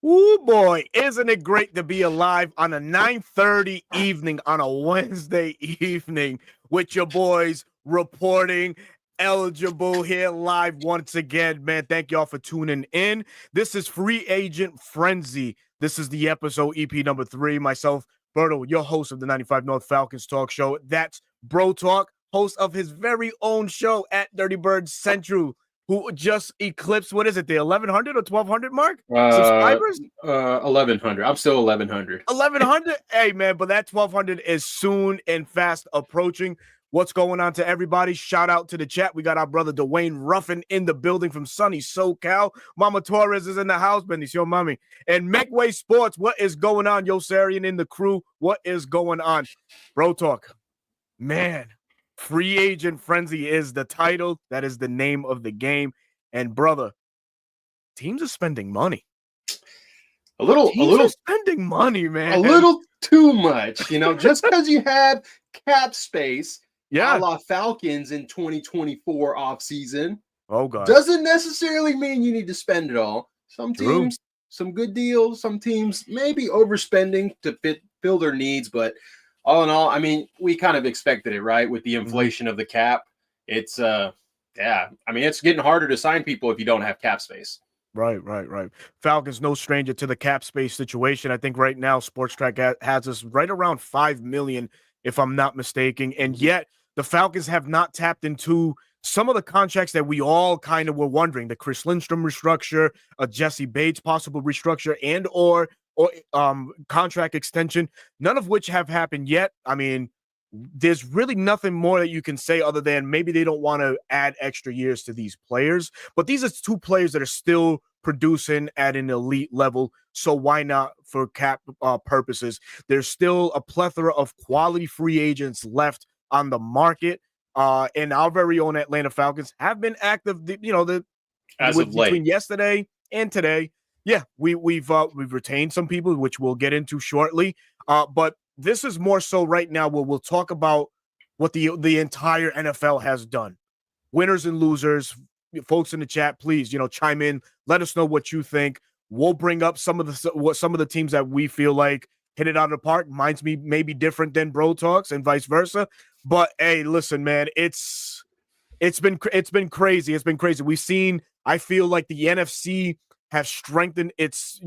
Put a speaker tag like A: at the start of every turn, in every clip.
A: Ooh, boy, isn't it great to be alive on a 9:30 evening on a Wednesday evening with your boys reporting eligible here live once again, man. Thank y'all for tuning in. This is Free Agent Frenzy. This is the episode EP number 3. Myself, Berto, your host of the 95 North Falcons talk show. That's Bro Talk, host of his very own show at Dirty Bird Central, who just eclipsed, what is it, the 1,100 or 1,200 mark?
B: Uh,
A: Subscribers?
B: 1100. I'm still 1100.
A: 1,100? Hey, man, but that 1,200 is soon and fast approaching. What's going on to everybody? Shout out to the chat. We got our brother Dwayne Ruffin in the building from sunny SoCal. Mama Torres is in the house. Bendición, mommy. And Meckway Sports, what is going on? Yo, Sarian in the crew, what is going on? Bro Talk, man, Free Agent Frenzy is the title. That is the name of the game. And, brother, teams are spending money.
B: A little
A: spending money, man.
B: A little too much, just because you have cap space,
A: yeah,
B: a la Falcons in 2024 offseason.
A: Oh, God.
B: Doesn't necessarily mean you need to spend it all. Some teams, some good deals. Some teams maybe overspending to fill their needs. But all in all, I mean, we kind of expected it, right? With the inflation of the cap. It's, it's getting harder to sign people if you don't have cap space.
A: Right. Falcons no stranger to the cap space situation. I think right now Sports Track has us right around 5 million, if I'm not mistaken. And yet the Falcons have not tapped into some of the contracts that we all kind of were wondering. The Chris Lindstrom restructure, a Jesse Bates possible restructure, and or contract extension, none of which have happened yet. I mean, there's really nothing more that you can say other than maybe they don't want to add extra years to these players. But these are two players that are still producing at an elite level. So why not for cap purposes? There's still a plethora of quality free agents left on the market. And our very own Atlanta Falcons have been active, between yesterday and today. Yeah, we've retained some people, which we'll get into shortly. But this is more so right now where we'll talk about what the entire NFL has done. Winners and losers. Folks in the chat, please, chime in. Let us know what you think. We'll bring up some of the teams that we feel like hit it out of the park. Mine's maybe different than Bro Talks and vice versa. But hey, listen, man, it's been crazy. It's been crazy. We've seen, I feel like the NFC have strengthened its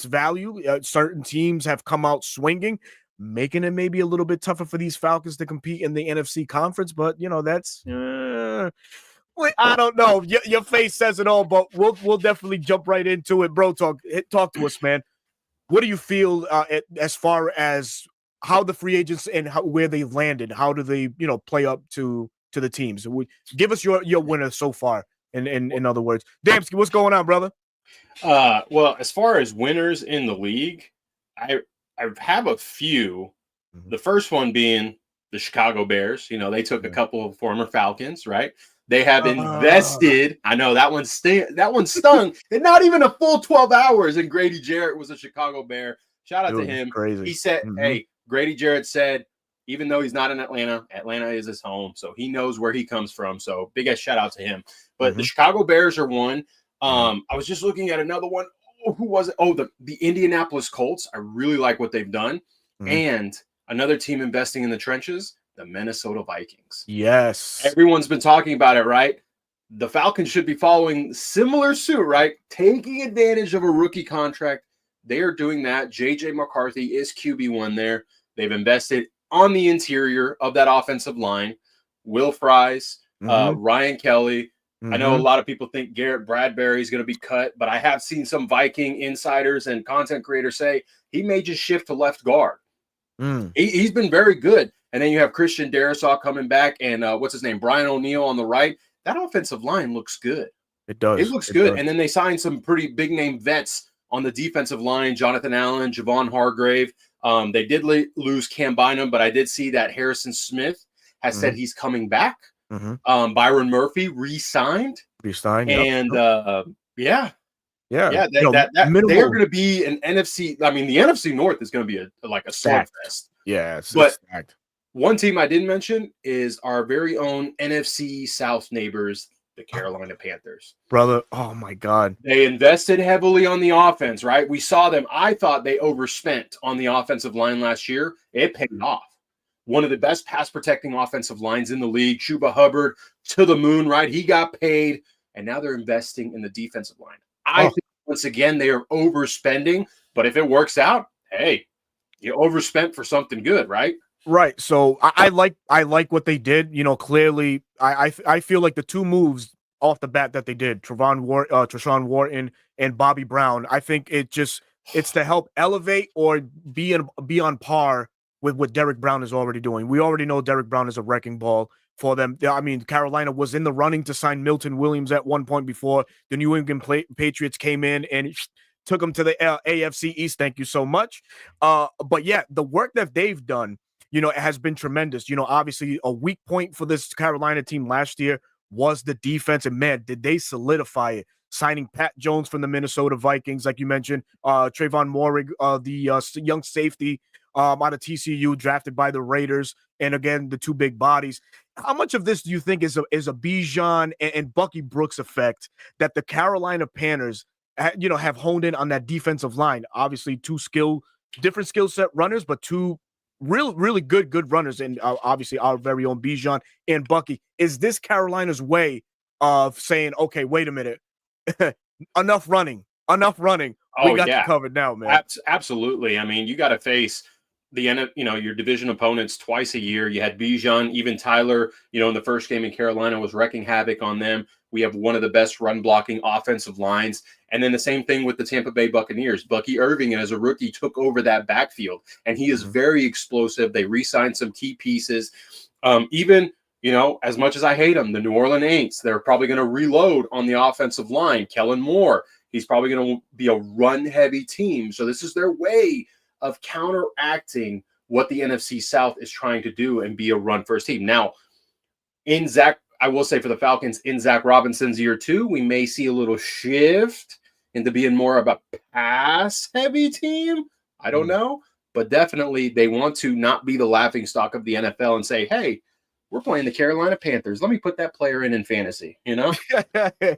A: value. Certain teams have come out swinging, making it maybe a little bit tougher for these Falcons to compete in the NFC conference. But, that's I don't know. Your face says it all, but we'll definitely jump right into it. Bro, talk to us, man. What do you feel as far as how the free agents and where they landed? How do they, play up to the teams? Give us your winner so far, in other words. Damsky, what's going on, brother?
B: Well, as far as winners in the league, I have a few. The first one being the Chicago Bears. They took a couple of former Falcons, right? They have invested. I know that one stung. And not even a full 12 hours. And Grady Jarrett was a Chicago Bear. Shout out to him.
A: Crazy.
B: He said, hey, Grady Jarrett said, even though he's not in Atlanta, Atlanta is his home. So he knows where he comes from. So big ass shout out to him. But the Chicago Bears are one. I was just looking at another one. Oh, who was it? Oh, the Indianapolis Colts. I really like what they've done. And another team investing in the trenches, the Minnesota Vikings.
A: Yes.
B: Everyone's been talking about it, right? The Falcons should be following similar suit, right? Taking advantage of a rookie contract. They are doing that. J.J. McCarthy is QB1 there. They've invested on the interior of that offensive line. Will Fries, Ryan Kelly. I know a lot of people think Garrett Bradbury is going to be cut, but I have seen some Viking insiders and content creators say he may just shift to left guard. He's been very good. And then you have Christian Darrisaw coming back and what's his name? Brian O'Neill on the right. That offensive line looks good.
A: It does.
B: It looks good. And then they signed some pretty big name vets on the defensive line, Jonathan Allen, Javon Hargrave. They did lose Cam Bynum, but I did see that Harrison Smith has said he's coming back. Byron Murphy re-signed. And they are going to be an NFC. I mean, the NFC North is going to be a sword fest.
A: Yeah,
B: but stacked. One team I didn't mention is our very own NFC South neighbors, The Carolina Panthers.
A: Brother, oh my God.
B: They invested heavily on the offense, right? We saw them. I thought they overspent on the offensive line last year. It paid off. One of the best pass protecting offensive lines in the league. Chuba Hubbard to the moon, right? He got paid, and now they're investing in the defensive line. I think once again they are overspending, but if it works out, hey, you overspent for something good, right?
A: Right. So I like what they did. You know, clearly, I feel like the two moves off the bat that they did, Treshaun Wharton and Bobby Brown. I think it's to help elevate or be on par with what Derek Brown is already doing. We already know Derek Brown is a wrecking ball for them. I mean, Carolina was in the running to sign Milton Williams at one point before the New England Patriots came in and took them to the AFC East. Thank you so much. But yeah, the work that they've done, you know, it has been tremendous. You know, obviously a weak point for this Carolina team last year was the defense. And man, did they solidify it. Signing Pat Jones from the Minnesota Vikings, like you mentioned, Trayvon Moehrig, the young safety out of TCU, drafted by the Raiders. And again, the two big bodies. How much of this do you think is a Bijan and Bucky Brooks effect that the Carolina Panthers, you know, have honed in on that defensive line? Obviously, different skill set runners, but two really good runners, and obviously our very own Bijan and Bucky. Is this Carolina's way of saying, okay, wait a minute, enough running, we got you covered now, man?
B: Absolutely. I mean, you got to face your division opponents twice a year. You had Bijan, even Tyler, you know, in the first game in Carolina was wrecking havoc on them. We have one of the best run blocking offensive lines. And then the same thing with the Tampa Bay Buccaneers. Bucky Irving, as a rookie, took over that backfield, and he is very explosive. They re-signed some key pieces. Even, you know, as much as I hate them, the New Orleans Saints, they're probably going to reload on the offensive line. Kellen Moore, he's probably going to be a run-heavy team. So this is their way of counteracting what the NFC South is trying to do and be a run-first team. Now, I will say for the Falcons, in Zach Robinson's year 2, we may see a little shift into being more of a pass-heavy team. I don't know. But definitely they want to not be the laughingstock of the NFL and say, hey, we're playing the Carolina Panthers. Let me put that player in fantasy, you know?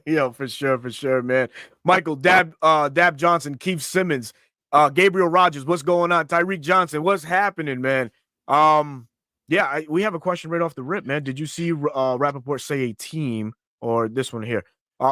A: Yo, for sure, man. Michael, Dab Johnson, Keith Simmons, Gabriel Rogers, what's going on? Tyreek Johnson, what's happening, man? Yeah, we have a question right off the rip, man. Did you see Rappaport say a team, or this one here,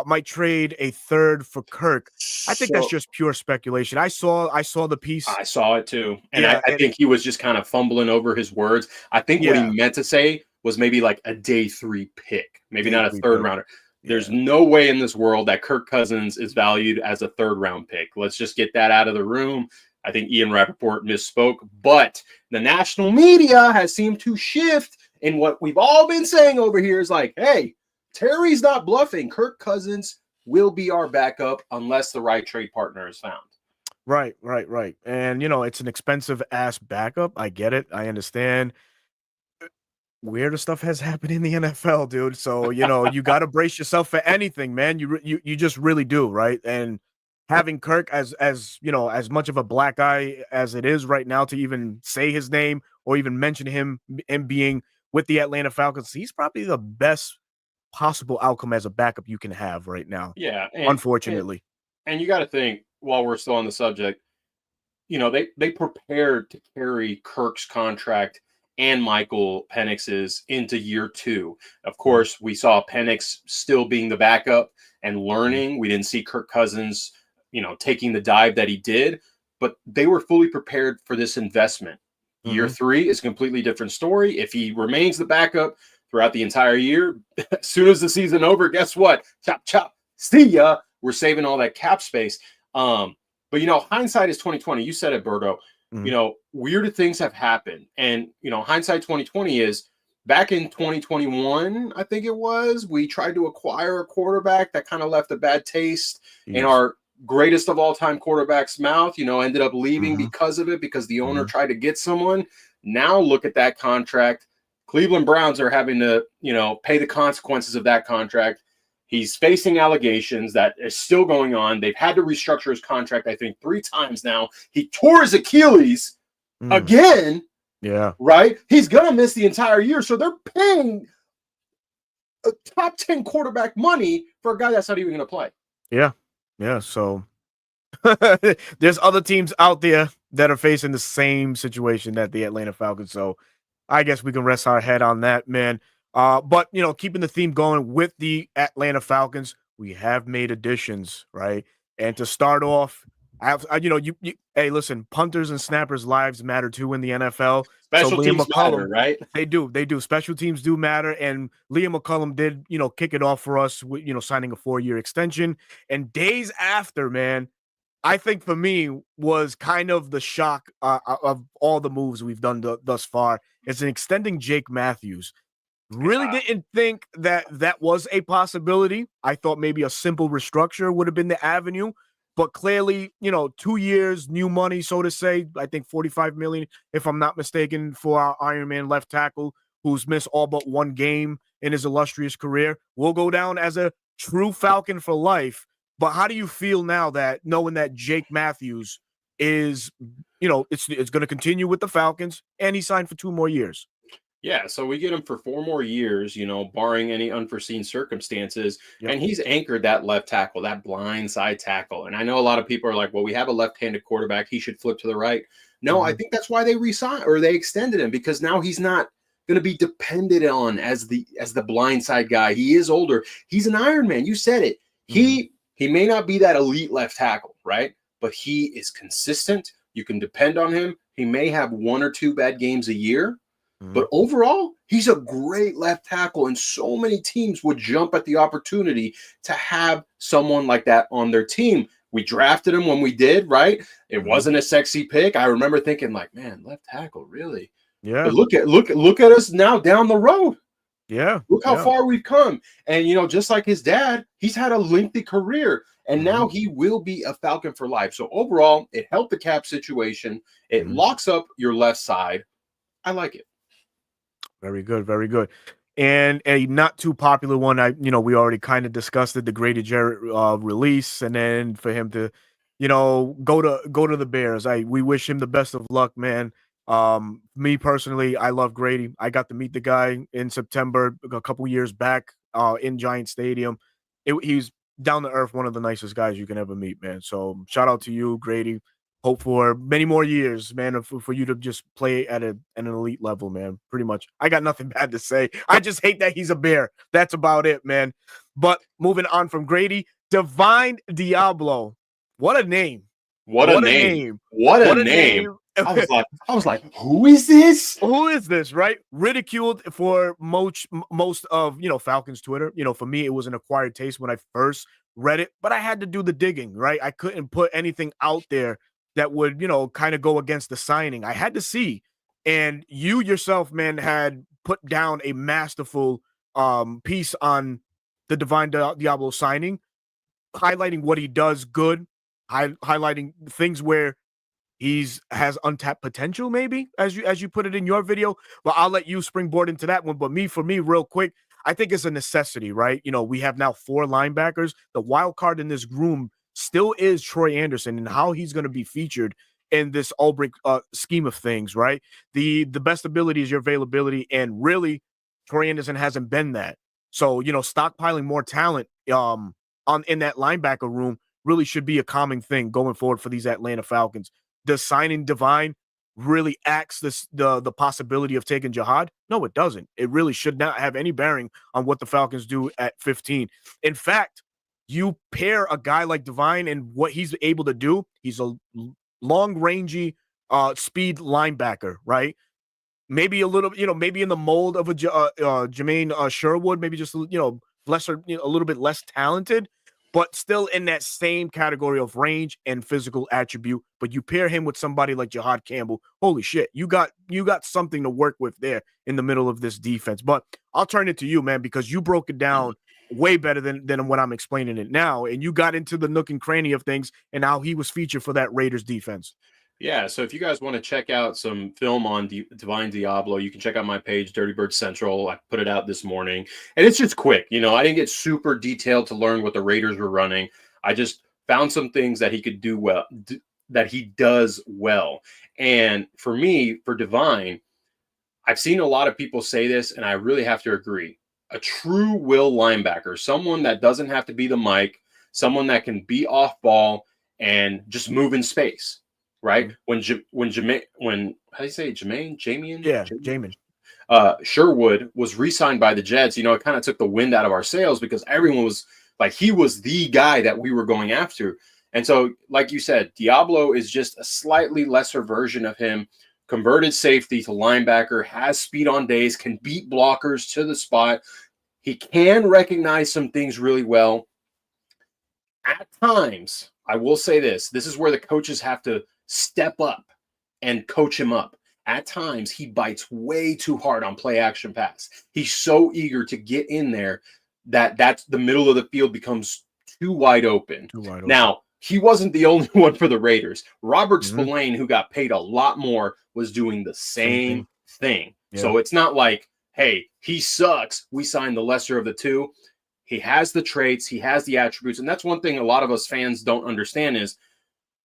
A: might trade a third for Kirk? I think that's just pure speculation. I saw the piece.
B: I saw it too. And I think he was just kind of fumbling over his words. I think what he meant to say was maybe like a day 3 pick, maybe not a third rounder. There's no way in this world that Kirk Cousins is valued as a 3rd round pick. Let's just get that out of the room. I think Ian Rappaport misspoke, but the national media has seemed to shift in what we've all been saying over here is like, hey, Terry's not bluffing. Kirk Cousins will be our backup unless the right trade partner is found.
A: Right. And, you know, it's an expensive ass backup. I get it. I understand. Weirder stuff has happened in the NFL, dude. So, you know, you got to brace yourself for anything, man. You just really do, right? And having Kirk as you know, as much of a black eye as it is right now to even say his name or even mention him and being with the Atlanta Falcons, he's probably the best possible outcome as a backup you can have right now.
B: Yeah,
A: unfortunately.
B: And you got to think, while we're still on the subject, you know, they prepared to carry Kirk's contract and Michael Penix's into year 2. Of course, we saw Penix still being the backup and learning. We didn't see Kirk Cousins, you know, taking the dive that he did, but they were fully prepared for this investment. Year 3 is a completely different story. If he remains the backup throughout the entire year, as soon as the season over, guess what? Chop, chop, see ya. We're saving all that cap space. But, you know, hindsight is 2020. You said it, Berto. You know, weirder things have happened. And, you know, hindsight 2020 is back in 2021, I think it was, we tried to acquire a quarterback that kind of left a bad taste in our greatest of all time quarterback's mouth, you know, ended up leaving because of it, because the owner tried to get someone. Now look at that contract. Cleveland Browns are having to, you know, pay the consequences of that contract. He's facing allegations that is still going on. They've had to restructure his contract, I think, 3 times now. He tore his Achilles again.
A: Yeah.
B: Right? He's going to miss the entire year. So they're paying a top 10 quarterback money for a guy that's not even going to play.
A: Yeah. Yeah. So there's other teams out there that are facing the same situation that the Atlanta Falcons. So I guess we can rest our head on that, man. But keeping the theme going with the Atlanta Falcons, we have made additions, right? And to start off, hey, listen, punters and snappers' lives matter too in the NFL. So
B: Special
A: Liam
B: teams matter,
A: McCullum,
B: right?
A: they do. Special teams do matter, and Liam McCullum did, kick it off for us with, signing a 4-year extension. And days after, man, I think for me was kind of the shock of all the moves we've done thus far. It's an extending Jake Matthews. Really didn't think that that was a possibility. I thought maybe a simple restructure would have been the avenue, but clearly, 2 years, new money, so to say. I think 45 million, if I'm not mistaken, for our Iron Man left tackle who's missed all but one game in his illustrious career. Will go down as a true Falcon for life. But how do you feel now that knowing that Jake Matthews is, it's going to continue with the Falcons and he signed for 2 more years?
B: Yeah, so we get him for 4 more years, barring any unforeseen circumstances.
A: Yep.
B: And he's anchored that left tackle, that blind side tackle. And I know a lot of people are like, well, we have a left-handed quarterback. He should flip to the right. No, I think that's why they re-signed or they extended him, because now he's not going to be depended on as the blind side guy. He is older. He's an Iron Man. You said it. He may not be that elite left tackle, right? But he is consistent. You can depend on him. He may have 1 or 2 bad games a year. But overall, he's a great left tackle, and so many teams would jump at the opportunity to have someone like that on their team. We drafted him when we did, right? It wasn't a sexy pick. I remember thinking, like, man, left tackle, really?
A: Yeah.
B: But look at us now down the road.
A: Yeah.
B: Look how far we've come. And just like his dad, he's had a lengthy career, and now he will be a Falcon for life. So overall, it helped the cap situation. It locks up your left side. I like it.
A: Very good, very good. And a not too popular one, we already kind of discussed it, the Grady Jarrett release, and then for him to, go to the Bears. We wish him the best of luck, man. Me personally, I love Grady. I got to meet the guy in September a couple years back in Giant Stadium. He's down to earth, one of the nicest guys you can ever meet, man. So shout out to you, Grady. Hope for many more years, man, for you to just play at an elite level, man. Pretty much. I got nothing bad to say. I just hate that he's a Bear. That's about it, man. But moving on from Grady, Divine Diablo. What a name.
B: What a name. I was like, who is this?
A: Who is this, right? Ridiculed for most of, Falcons Twitter. For me, it was an acquired taste when I first read it, but I had to do the digging, right? I couldn't put anything out there that would, kind of go against the signing. I had to see. And you yourself, man, had put down a masterful piece on the Divine Diablo signing, highlighting what he does good, highlighting things where has untapped potential, maybe, as you put it in your video. But I'll let you springboard into that one. But for me, real quick, I think it's a necessity, right? We have now 4 linebackers. The wild card in this room still is Troy Anderson and how he's going to be featured in this Ulbrich scheme of things, right? The best ability is your availability, and really, Troy Anderson hasn't been that. So, stockpiling more talent in that linebacker room really should be a common thing going forward for these Atlanta Falcons. Does signing Divine really acts the possibility of taking Jihad? No, it doesn't. It really should not have any bearing on what the Falcons do at 15. In fact, you pair a guy like Divine and what he's able to do. He's a long-rangey speed linebacker, right? Maybe a little, maybe in the mold of a Jermaine Sherwood, maybe just, lesser, a little bit less talented, but still in that same category of range and physical attribute. But you pair him with somebody like Jihad Campbell. Holy shit, you got something to work with there in the middle of this defense. But I'll turn it to you, man, because you broke it down way better than what I'm explaining it now. And you got into the nook and cranny of things and how he was featured for that Raiders defense.
B: Yeah, so if you guys want to check out some film on Divine Diablo, you can check out my page, Dirty Bird Central. I put it out this morning, and it's just quick. I didn't get super detailed to learn what the Raiders were running. I just found some things that he could do well, that he does well. And for me, for Divine, I've seen a lot of people say this, and I really have to agree. a true will linebacker, someone that doesn't have to be the mic, someone that can be off ball and just move in space, right? When how do you say it?
A: Yeah, Jamin.
B: Sherwood was re-signed by the Jets, it kind of took the wind out of our sails because everyone was like, he was the guy that we were going after. And so, like you said, Diablo is just a slightly lesser version of him. Converted safety to linebacker, has speed on days, can beat blockers to the spot. He can recognize some things really well. At times, I will say this is where the coaches have to step up and coach him up. At times, he bites way too hard on play action pass. He's so eager to get in there that's the middle of the field becomes too wide open. Now, he wasn't the only one for the Raiders. Robert Spillane, who got paid a lot more, was doing the same thing. Yeah. So it's not like, hey, he sucks, we signed the lesser of the two. He has the traits, he has the attributes. And that's one thing a lot of us fans don't understand is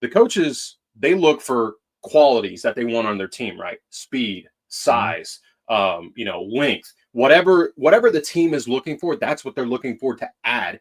B: the coaches, they look for qualities that they want on their team, right? Speed, size, length, whatever the team is looking for, that's what they're looking for to add.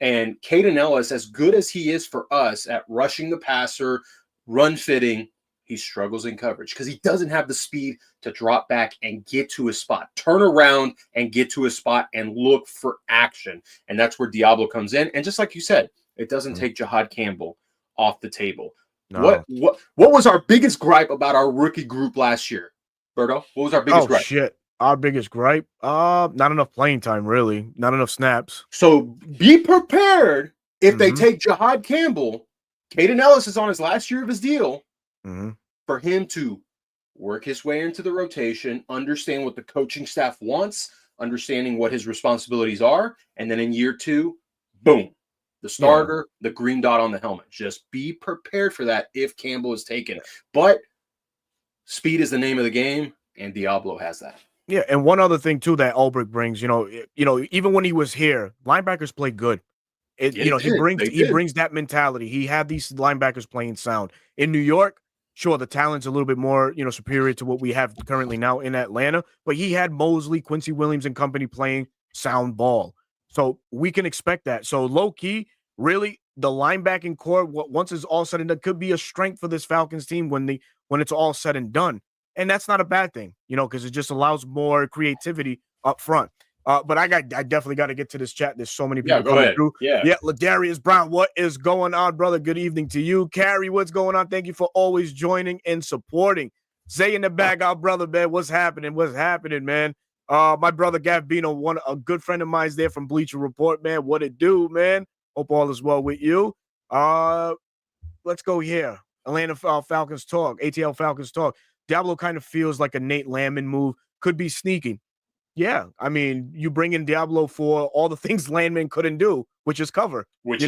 B: And Caden Ellis, as good as he is for us at rushing the passer, run fitting, he struggles in coverage because he doesn't have the speed to drop back and get to his spot, turn around and get to his spot and look for action. And that's where Diablo comes in. And just like you said, it doesn't take Jahad Campbell off the table. No. What was our biggest gripe about our rookie group last year, Berto? What was our biggest gripe?
A: Shit. Our biggest gripe? Not enough playing time, really. Not enough snaps.
B: So be prepared if they take Jahad Campbell. Caden Ellis is on his last year of his deal. For him to work his way into the rotation, understand what the coaching staff wants, understanding what his responsibilities are, and then in year 2, boom, the starter, the green dot on the helmet. Just be prepared for that if Campbell is taken. But speed is the name of the game, and Diablo has that.
A: Yeah, and one other thing too that Ulbrich brings, even when he was here, linebackers play good. He brings that mentality. He had these linebackers playing sound. In New York, sure, the talent's a little bit more, superior to what we have currently now in Atlanta, but he had Mosley, Quincy Williams and company playing sound ball. So we can expect that. So low key, really, the linebacking core, once it's all said and done, could be a strength for this Falcons team when it's all said and done. And that's not a bad thing, because it just allows more creativity up front. But I definitely got to get to this chat. There's so many people coming through. Yeah, Ladarius Brown, what is going on, brother? Good evening to you. Carrie, what's going on? Thank you for always joining and supporting. Zay in the bag, our brother, man. What's happening? What's happening, man? My brother Gavino, a good friend of mine's there from Bleacher Report, man. What it do, man? Hope all is well with you. Let's go here. Atlanta Falcons talk. ATL Falcons talk. Diablo kind of feels like a Nate Landman move. Could be sneaking. Yeah, I mean, you bring in Diablo for all the things Landman couldn't do, which is cover. Look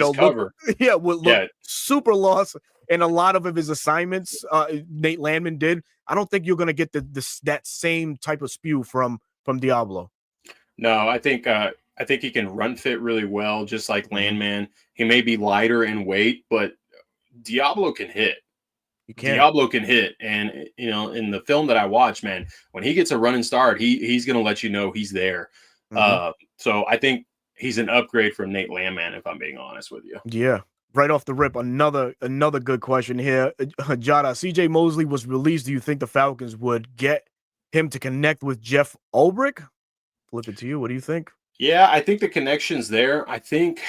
A: super lost in a lot of his assignments. Nate Landman did. I don't think you're going to get that same type of spew from Diablo.
B: No, I think he can run fit really well, just like Landman. He may be lighter in weight, but Diablo can hit. Diablo can hit, and in the film that I watched, man, when he gets a running start, he's going to let you know he's there. So I think he's an upgrade from Nate Landman, if I'm being honest with you.
A: Yeah, right off the rip, another good question here. Jada, CJ Mosley was released. Do you think the Falcons would get him to connect with Jeff Ulbrich? Flip it to you. What do you think?
B: Yeah, I think the connection's there. I think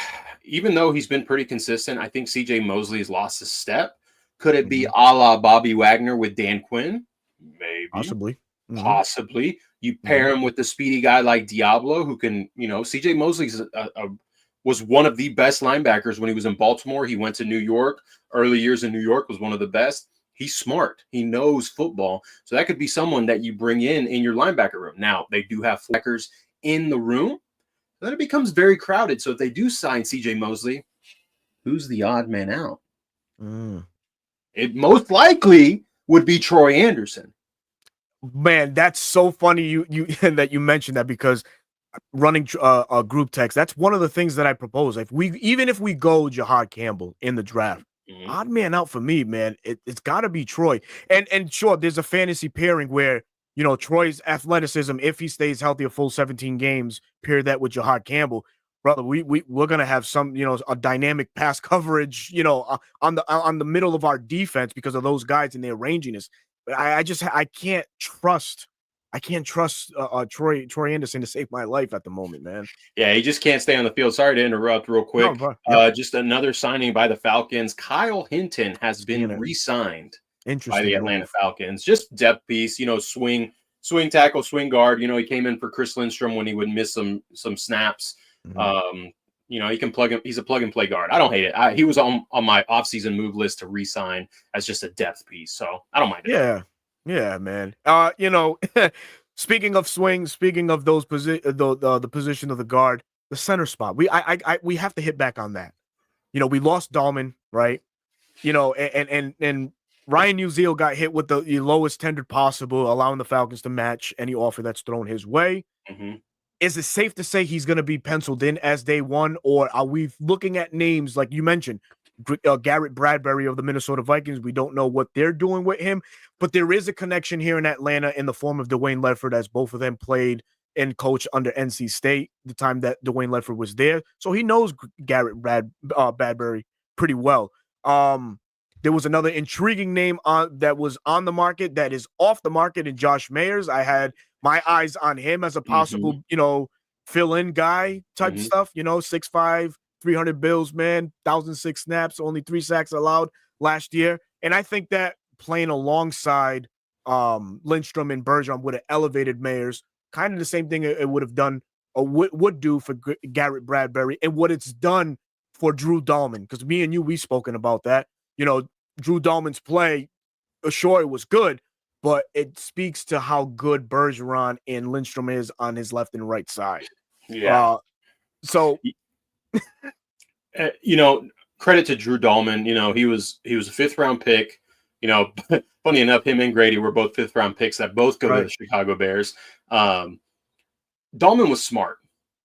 B: even though he's been pretty consistent, I think CJ Mosley has lost his step. Could it be a la Bobby Wagner with Dan Quinn? Maybe.
A: Possibly.
B: Possibly. You pair him with the speedy guy like Diablo, who can, CJ Mosley was one of the best linebackers when he was in Baltimore. He went to New York. Early years in New York was one of the best. He's smart. He knows football. So that could be someone that you bring in your linebacker room. Now, they do have fleckers in the room. Then it becomes very crowded. So if they do sign CJ Mosley, who's the odd man out? It most likely would be Troy Anderson.
A: Man, that's so funny you that you mentioned that, because running a group text, that's one of the things that I propose. Even if we go Jahad Campbell in the draft, odd man out for me, man, it's got to be Troy. And sure, there's a fantasy pairing where Troy's athleticism, if he stays healthy a full 17 games, pair that with Jahad Campbell, brother, we're gonna have some, a dynamic pass coverage, on the middle of our defense because of those guys and their ranginess. But I can't trust Troy Anderson to save my life at the moment, man.
B: Yeah, he just can't stay on the field. Sorry to interrupt real
A: No,
B: quick.
A: bro. Yep.
B: Just another signing by the Falcons. Kyle Hinton has
A: Seeing
B: been
A: it.
B: re-signed by the
A: Interesting
B: Atlanta
A: move.
B: Falcons. Just depth piece, swing tackle, swing guard. He came in for Chris Lindstrom when he would miss some snaps.
A: Mhm.
B: He can plug him. He's a plug and play guard. I don't hate it. He was on my offseason move list to re-sign as just a depth piece, so I don't mind it.
A: Yeah. Yeah, man. Speaking of swings, speaking of those the position of the guard, the center spot. We have to hit back on that. We lost Dahlman, right? And Ryan Uziel got hit with the lowest tendered possible, allowing the Falcons to match any offer that's thrown his way.
B: Mm-hmm.
A: Is it safe to say he's going to be penciled in as day one, or are we looking at names like you mentioned, Garrett Bradbury of the Minnesota Vikings? We don't know what they're doing with him, but there is a connection here in Atlanta in the form of Dwayne Ledford, as both of them played and coached under NC State the time that Dwayne Ledford was there, so he knows Garrett Bradbury pretty well. There was another intriguing name that was on the market that is off the market in Josh Mayers. I had my eyes on him as a possible, fill-in guy type
B: Mm-hmm.
A: stuff, 6'5", 300 bills, man, 1,006 snaps, only 3 sacks allowed last year. And I think that playing alongside Lindstrom and Bergeron would have elevated Mayers, kind of the same thing it would have done or would do for Garrett Bradbury and what it's done for Drew Dahlman. Because me and you, we've spoken about that. Drew Dahlman's play, sure, it was good, but it speaks to how good Bergeron and Lindstrom is on his left and right side.
B: Yeah.
A: So,
B: Credit to Drew Dahlman. He was a 5th round pick. Funny enough, him and Grady were both 5th round picks that both go to the Chicago Bears. Dahlman was smart,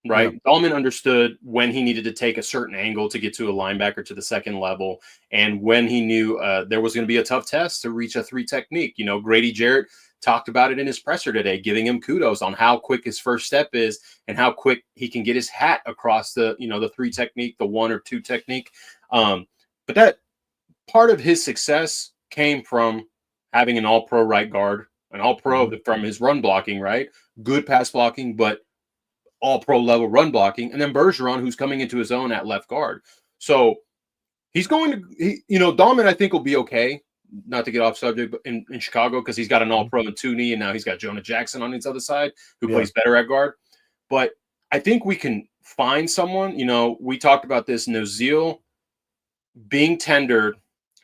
B: right? Yeah. Dahlman understood when he needed to take a certain angle to get to a linebacker to the second level, and when he knew there was going to be a tough test to reach a 3 technique. Grady Jarrett talked about it in his presser today, giving him kudos on how quick his first step is and how quick he can get his hat across the 3 technique, the 1 or 2 technique. But that part of his success came from having an all-pro right guard, an all-pro from his run blocking, right? Good pass blocking, but all-pro level run blocking. And then Bergeron, who's coming into his own at left guard. So he's going to, Dahlman, I think, will be okay. Not to get off subject, but in Chicago, because he's got an all-pro in Tooney, and now he's got Jonah Jackson on his other side, who plays better at guard. But I think we can find someone. We talked about this, Uziel being tendered.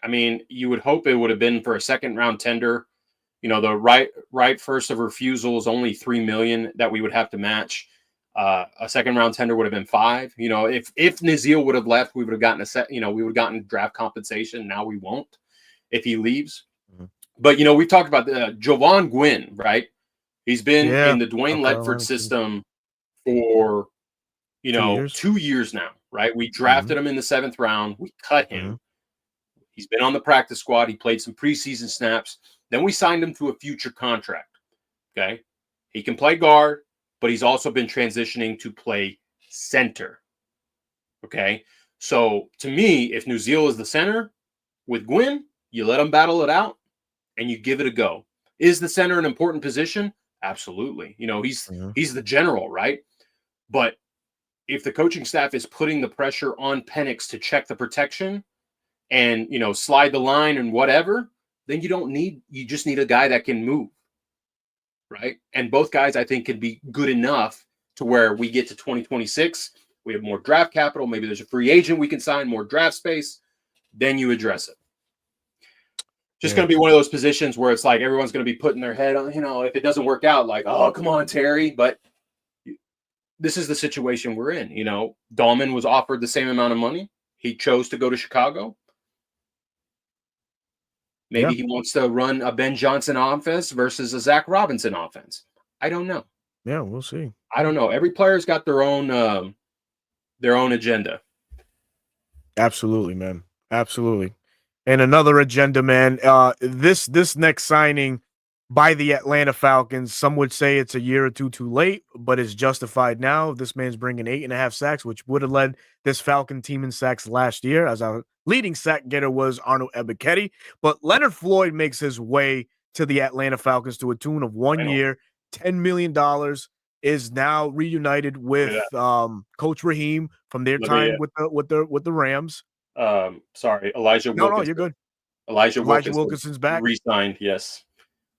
B: I mean, you would hope it would have been for a 2nd-round tender. The right first of refusal is only $3 million that we would have to match. A 2nd-round tender would have been $5 million. If Uziel would have left, we would have gotten we would have gotten draft compensation. Now we won't if he leaves. But we talked about Jovan Gwynn, right? He's been in the Dwayne Ledford system for 2 years now, right? We drafted him in the 7th round. We cut him. He's been on the practice squad. He played some preseason snaps. Then we signed him to a future contract. Okay, he can play guard, but he's also been transitioning to play center. Okay, so to me, if Uziel is the center with Gwynn, you let him battle it out and you give it a go. Is the center an important position? Absolutely. He's the general, right? But if the coaching staff is putting the pressure on Penix to check the protection and, slide the line and whatever, then you just need a guy that can move, right? And both guys, I think, can be good enough to where we get to 2026. We have more draft capital. Maybe there's a free agent we can sign, more draft space. Then you address it. Just going to be one of those positions where it's like everyone's going to be putting their head on, if it doesn't work out, like, oh, come on, Terry. But this is the situation we're in. Dahlman was offered the same amount of money. He chose to go to Chicago. Maybe he wants to run a Ben Johnson offense versus a Zach Robinson offense. I don't know.
A: Yeah, we'll see.
B: I don't know. Every player's got their own agenda.
A: Absolutely, man. Absolutely. And another agenda, man. This next signing, by the Atlanta Falcons. Some would say it's a year or two too late, but it's justified now. This man's bringing 8.5 sacks, which would have led this Falcon team in sacks last year, as our leading sack getter was Arnold Ebiketie. But Leonard Floyd makes his way to the Atlanta Falcons to a tune of 1 year, $10 million. Is now reunited
B: Look
A: with
B: at
A: Coach Raheem from their
B: that. Look
A: time
B: at
A: with the Rams.
B: sorry, Elijah
A: No, you're
B: Wilkinson.
A: good.
B: Elijah
A: Elijah
B: Wilkinson
A: Wilkinson's back.
B: re-signed. Yes,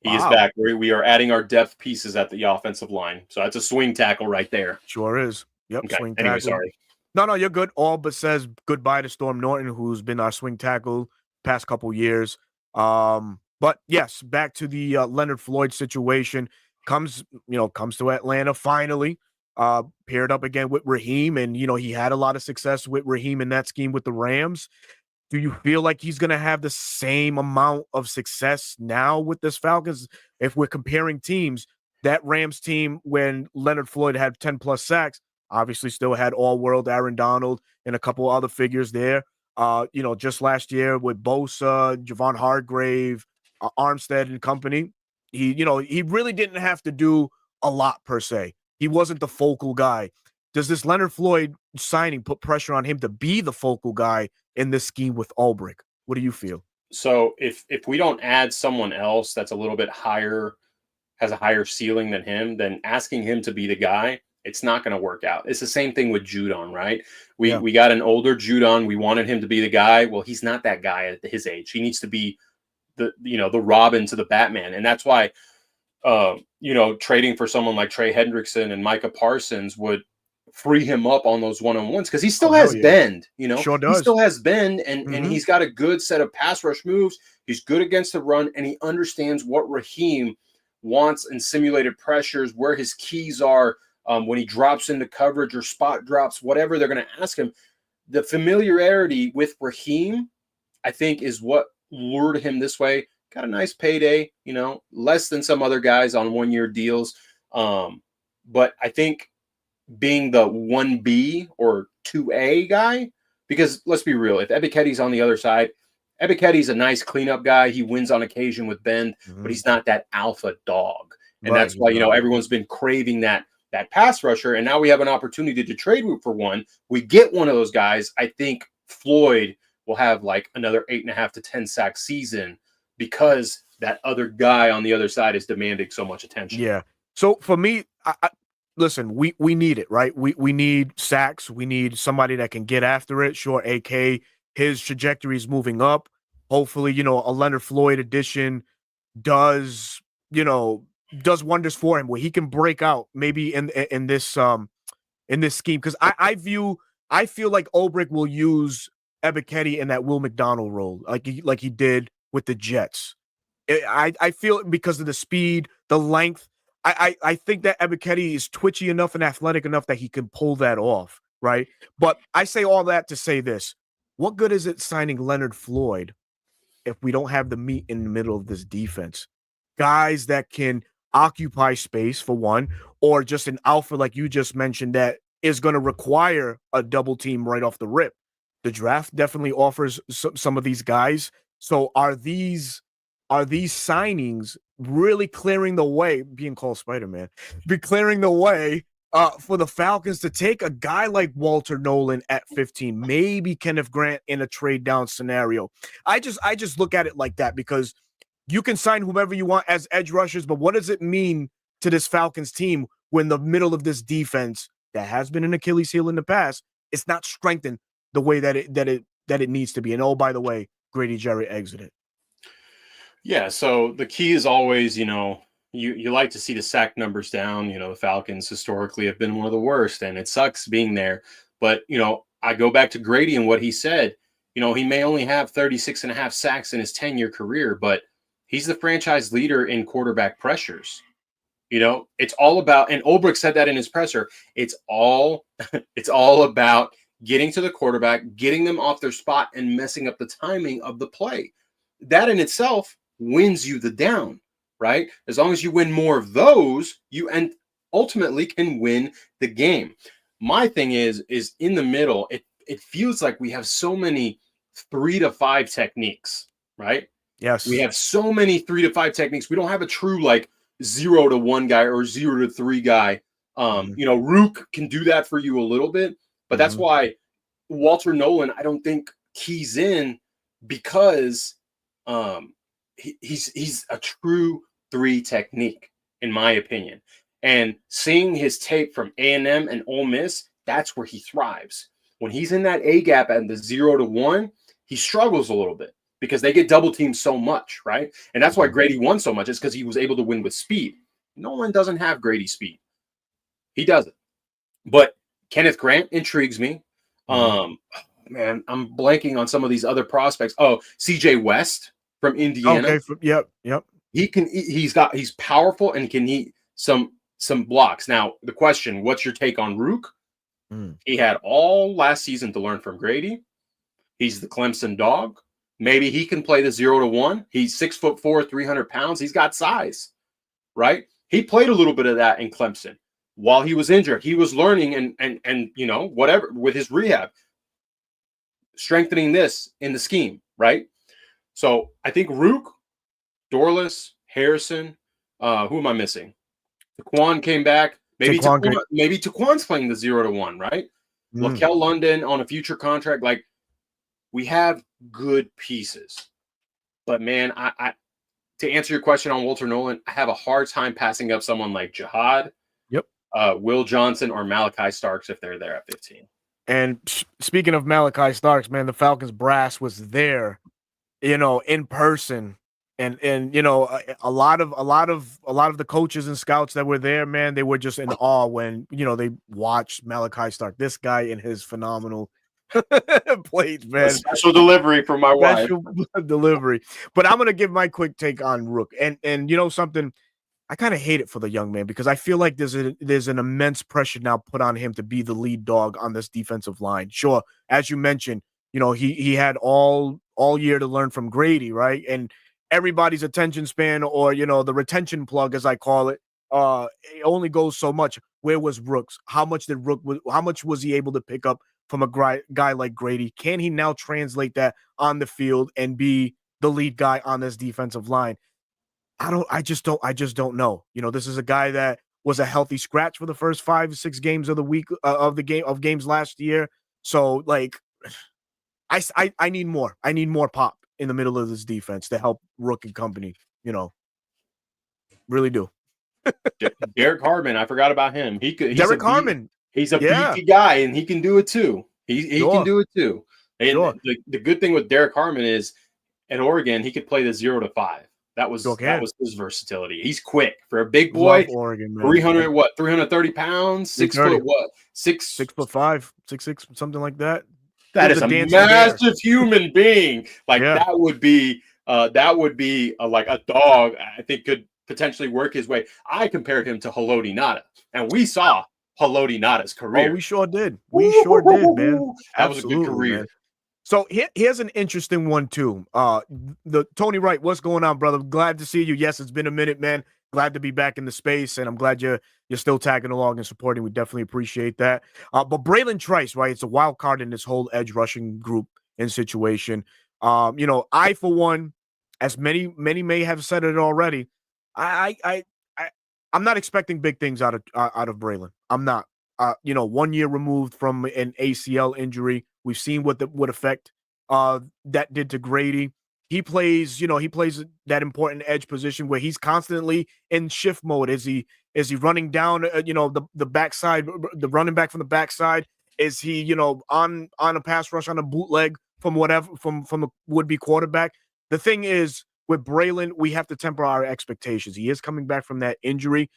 B: he is
A: Wow,
B: back. We are adding our depth pieces at the offensive line. So that's a swing tackle right there.
A: sure is. Yep,
B: Okay.
A: swing
B: Anyway,
A: tackle.
B: sorry.
A: No, you're good. All but says goodbye to Storm Norton, who's been our swing tackle past couple years. But yes, back to the Leonard Floyd situation. Comes to Atlanta finally. Paired up again with Raheem, and he had a lot of success with Raheem in that scheme with the Rams. Do you feel like he's going to have the same amount of success now with this Falcons? If we're comparing teams, that Rams team when Leonard Floyd had 10 plus sacks, obviously still had all world Aaron Donald and a couple other figures there. Just last year with Bosa, Javon Hargrave, Armstead and company, he really didn't have to do a lot per se. He wasn't the focal guy. Does this Leonard Floyd signing put pressure on him to be the focal guy in this scheme with Ulbrich? What do you feel?
B: So if we don't add someone else that's a little bit higher, has a higher ceiling than him, then asking him to be the guy, it's not going to work out. It's the same thing with Judon, right?
A: Yeah.
B: We got an older Judon. We wanted him to be the guy. Well, he's not that guy at his age. He needs to be the Robin to the Batman, and that's why trading for someone like Trey Hendrickson and Micah Parsons would free him up on those one-on-ones because he still has
A: yeah.
B: bend,
A: Sure
B: he
A: does.
B: still has bend and he's got a good set of pass rush moves. He's good against the run and he understands what Raheem wants in simulated pressures, where his keys are when he drops into coverage or spot drops, whatever they're going to ask him. The familiarity with Raheem, I think, is what lured him this way. Got a nice payday, less than some other guys on 1-year deals. But I think being the 1B or 2A guy, because let's be real, if Ebiketie's on the other side, Ebiketie's a nice cleanup guy. He wins on occasion with bend, but he's not that alpha dog. And
A: Right,
B: that's why,
A: he's not.
B: everyone's been craving that pass rusher. And now we have an opportunity to trade for one. We get one of those guys. I think Floyd will have like another 8.5 to 10 sack season because that other guy on the other side is demanding so much attention.
A: Yeah. So for me, listen, we need it, right? We need sacks. We need somebody that can get after it. Sure, AK, his trajectory is moving up. Hopefully, a Leonard Floyd addition does wonders for him where he can break out maybe in this scheme. Because I feel like Ulbrich will use Ebiketie in that Will McDonald role, like he did with the Jets. I feel because of the speed, the length. I think that Ebiketie is twitchy enough and athletic enough that he can pull that off, right? But I say all that to say this. What good is it signing Leonard Floyd if we don't have the meat in the middle of this defense? Guys that can occupy space, for one, or just an alpha like you just mentioned that is going to require a double team right off the rip. The draft definitely offers some of these guys. So are these signings really clearing the way, being called Spider-Man, be clearing the way for the Falcons to take a guy like Walter Nolan at 15, maybe Kenneth Grant in a trade down scenario? I just look at it like that because you can sign whomever you want as edge rushers, but what does it mean to this Falcons team when the middle of this defense that has been an Achilles heel in the past, it's not strengthened the way that it needs to be? And oh, by the way, Grady Jarrett exited.
B: Yeah, so the key is always, you like to see the sack numbers down. The Falcons historically have been one of the worst, and it sucks being there. But, I go back to Grady and what he said. He may only have 36.5 sacks in his 10-year career, but he's the franchise leader in quarterback pressures. It's all about, and Ulbrich said that in his presser, it's all about getting to the quarterback, getting them off their spot, and messing up the timing of the play. That in itself wins you the down, right? As long as you win more of those, you and ultimately can win the game. My thing is in the middle, it feels like we have so many 3 to 5 techniques, right? We
A: Yes.
B: have so many 3 to 5 techniques. We don't have a true like 0 to 1 guy or 0 to 3 guy.
A: Hmm.
B: Rook can do that for you a little bit, but that's
A: Hmm.
B: why Walter Nolan, I don't think keys in because he's a true 3 technique in my opinion. And seeing his tape from A&M and Ole Miss, that's where he thrives. When he's in that A gap and the 0 to 1, he struggles a little bit because they get double teamed so much, right? And that's why
A: Hmm.
B: Grady won so much, is because he was able to win with speed. Nolan doesn't have Grady speed. He doesn't. But Kenneth Grant intrigues me.
A: Hmm.
B: Man, I'm blanking on some of these other prospects. Oh, CJ West from Indiana.
A: Okay. Yep. Yep.
B: He's powerful and can eat some blocks. Now, the question, what's your take on Rook?
A: Mm.
B: He had all last season to learn from Grady. He's the Clemson dog. Maybe he can play the 0 to 1. He's 6'4", 300 pounds. He's got size, right? He played a little bit of that in Clemson. While he was injured, he was learning and whatever with his rehab, strengthening this in the scheme, right? So I think Rook, Dorless, Harrison, who am I missing? Taquan came back.
A: Taquan could.
B: Maybe Taquan's playing the 0 to 1, right?
A: Mm.
B: Lakel London on a future contract. Like, we have good pieces. But man, I to answer your question on Walter Nolan, I have a hard time passing up someone like Jihad,
A: Yep.
B: Will Johnson, or Malachi Starks if they're there at 15.
A: And speaking of Malachi Starks, man, the Falcons brass was there, in person, and a lot of the coaches and scouts that were there, man, they were just in awe when they watched Malachi Stark, this guy in his phenomenal plates,
B: A
A: man.
B: special delivery from my wife.
A: Special delivery. But I'm gonna give my quick take on Rook, and something. I kind of hate it for the young man because I feel like there's an immense pressure now put on him to be the lead dog on this defensive line. Sure, as you mentioned, he had all year to learn from Grady, right? And everybody's attention span, or the retention plug, as I call it, it only goes so much. Where was Brooks? How much was he able to pick up from a guy like Grady? Can he now translate that on the field and be the lead guy on this defensive line? I just don't know. This is a guy that was a healthy scratch for the first 5 6 games of the week of games last year. So like, I need more. I need more pop in the middle of this defense to help Rook and company. Really do.
B: Derek Harmon, I forgot about him.
A: Derek Harmon.
B: He's a
A: Yeah,
B: beefy guy, and he can do it too. He can
A: sure,
B: do it too.
A: sure,
B: And the good thing with Derek Harmon is at Oregon, he could play the 0 to 5. That
A: sure
B: was
A: can.
B: his versatility. He's quick for a big boy.
A: Love Oregon, man.
B: 330 pounds,
A: 330,
B: 6 foot what? 6.
A: 6'5", 6'6", something like that.
B: That
A: Gives
B: is
A: a
B: a
A: dancing bear.
B: massive human being. Like,
A: Yeah.
B: that would be like a dog. I think could potentially work his way. I compared him to Haloti Nada, and we saw Haloti Nada's
A: Oh,
B: career.
A: we sure did. We sure did, man.
B: That was a good
A: Absolutely,
B: career.
A: man. So here's an interesting one too. The Tony Wright, what's going on, brother? Glad to see you. Yes, it's been a minute, man. Glad to be back in the space, and I'm glad you're still tagging along and supporting. We definitely appreciate that. But Braylon Trice, right? It's a wild card in this whole edge rushing group and situation. I for one, as many may have said it already, I I'm not expecting big things out of Braylon. I'm not. 1 year removed from an ACL injury. We've seen what effect that did to Grady. He plays that important edge position where he's constantly in shift mode. Is he running down the backside, the running back from the backside? Is he on a pass rush on a bootleg from whatever from a would-be quarterback? The thing is, with Braylon, we have to temper our expectations. He is coming back from that injury.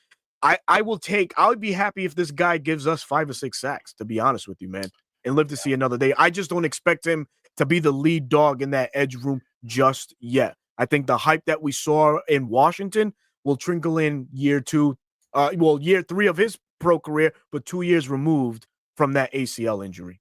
A: I would be happy if this guy gives us 5 or 6 sacks, to be honest with you, man, and live to see another day. I just don't expect him to be the lead dog in that edge room just yet. I think the hype that we saw in Washington will trickle in year 2, year 3 of his pro career, but 2 years removed from that ACL injury.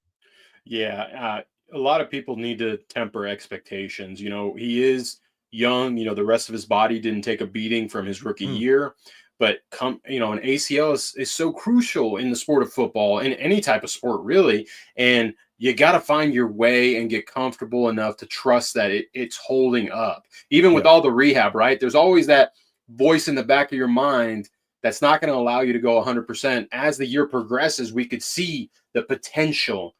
B: Yeah, a lot of people need to temper expectations. He is young. The rest of his body didn't take a beating from his rookie
A: Mm.
B: year, but an ACL is so crucial in the sport of football, in any type of sport, really. And you got to find your way and get comfortable enough to trust that it's holding up. Even with all the rehab, right? There's always that voice in the back of your mind that's not going to allow you to go 100%. As the year progresses, we could see the potential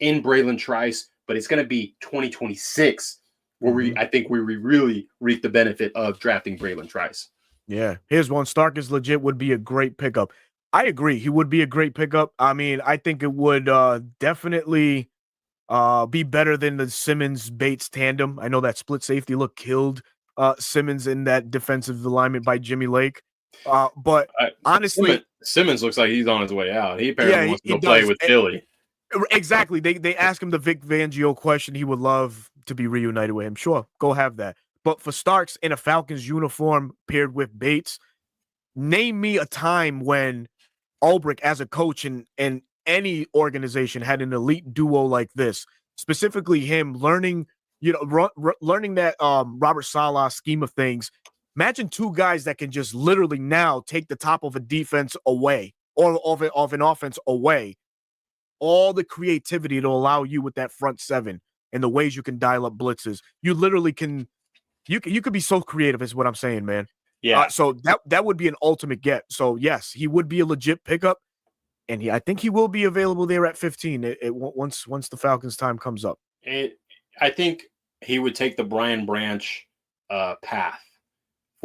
B: in Braylon Trice, but it's going to be 2026 where I think we really reap the benefit of drafting Braylon Trice.
A: Yeah. Here's one. Stark is legit would be a great pickup. I agree. He would be a great pickup. I mean, I think it would definitely be better than the Simmons-Bates tandem. I know that split safety look killed Simmons in that defensive alignment by Jimmy Lake. But honestly,
B: Simmons looks like he's on his way out. He apparently wants to go play with Philly.
A: Exactly. They asked him the Vic Fangio question. He would love to be reunited with him. Sure, go have that. But for Starks in a Falcons uniform paired with Bates, name me a time when Ulbrich as a coach in any organization had an elite duo like this. Specifically him learning, learning that Robert Saleh scheme of things. Imagine two guys that can just literally now take the top of a defense away or of an offense away. All the creativity to allow you with that front seven and the ways you can dial up blitzes. You literally can you could be so creative is what I'm saying, man.
B: Yeah.
A: So that would be an ultimate get. So yes, he would be a legit pickup, and I think he will be available there at 15 once the Falcons time comes up.
B: I think he would take the Brian Branch path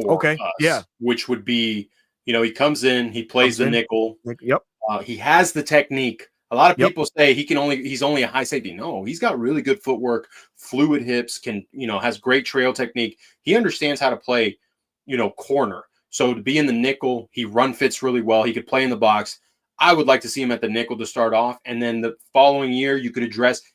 B: for us, which would be, he comes in, he plays the nickel.
A: Yep.
B: He has the technique. A lot of people say he's only a high safety. No, he's got really good footwork, fluid hips, has great trail technique. He understands how to play, corner. So to be in the nickel, he run fits really well. He could play in the box. I would like to see him at the nickel to start off. And then the following year, you could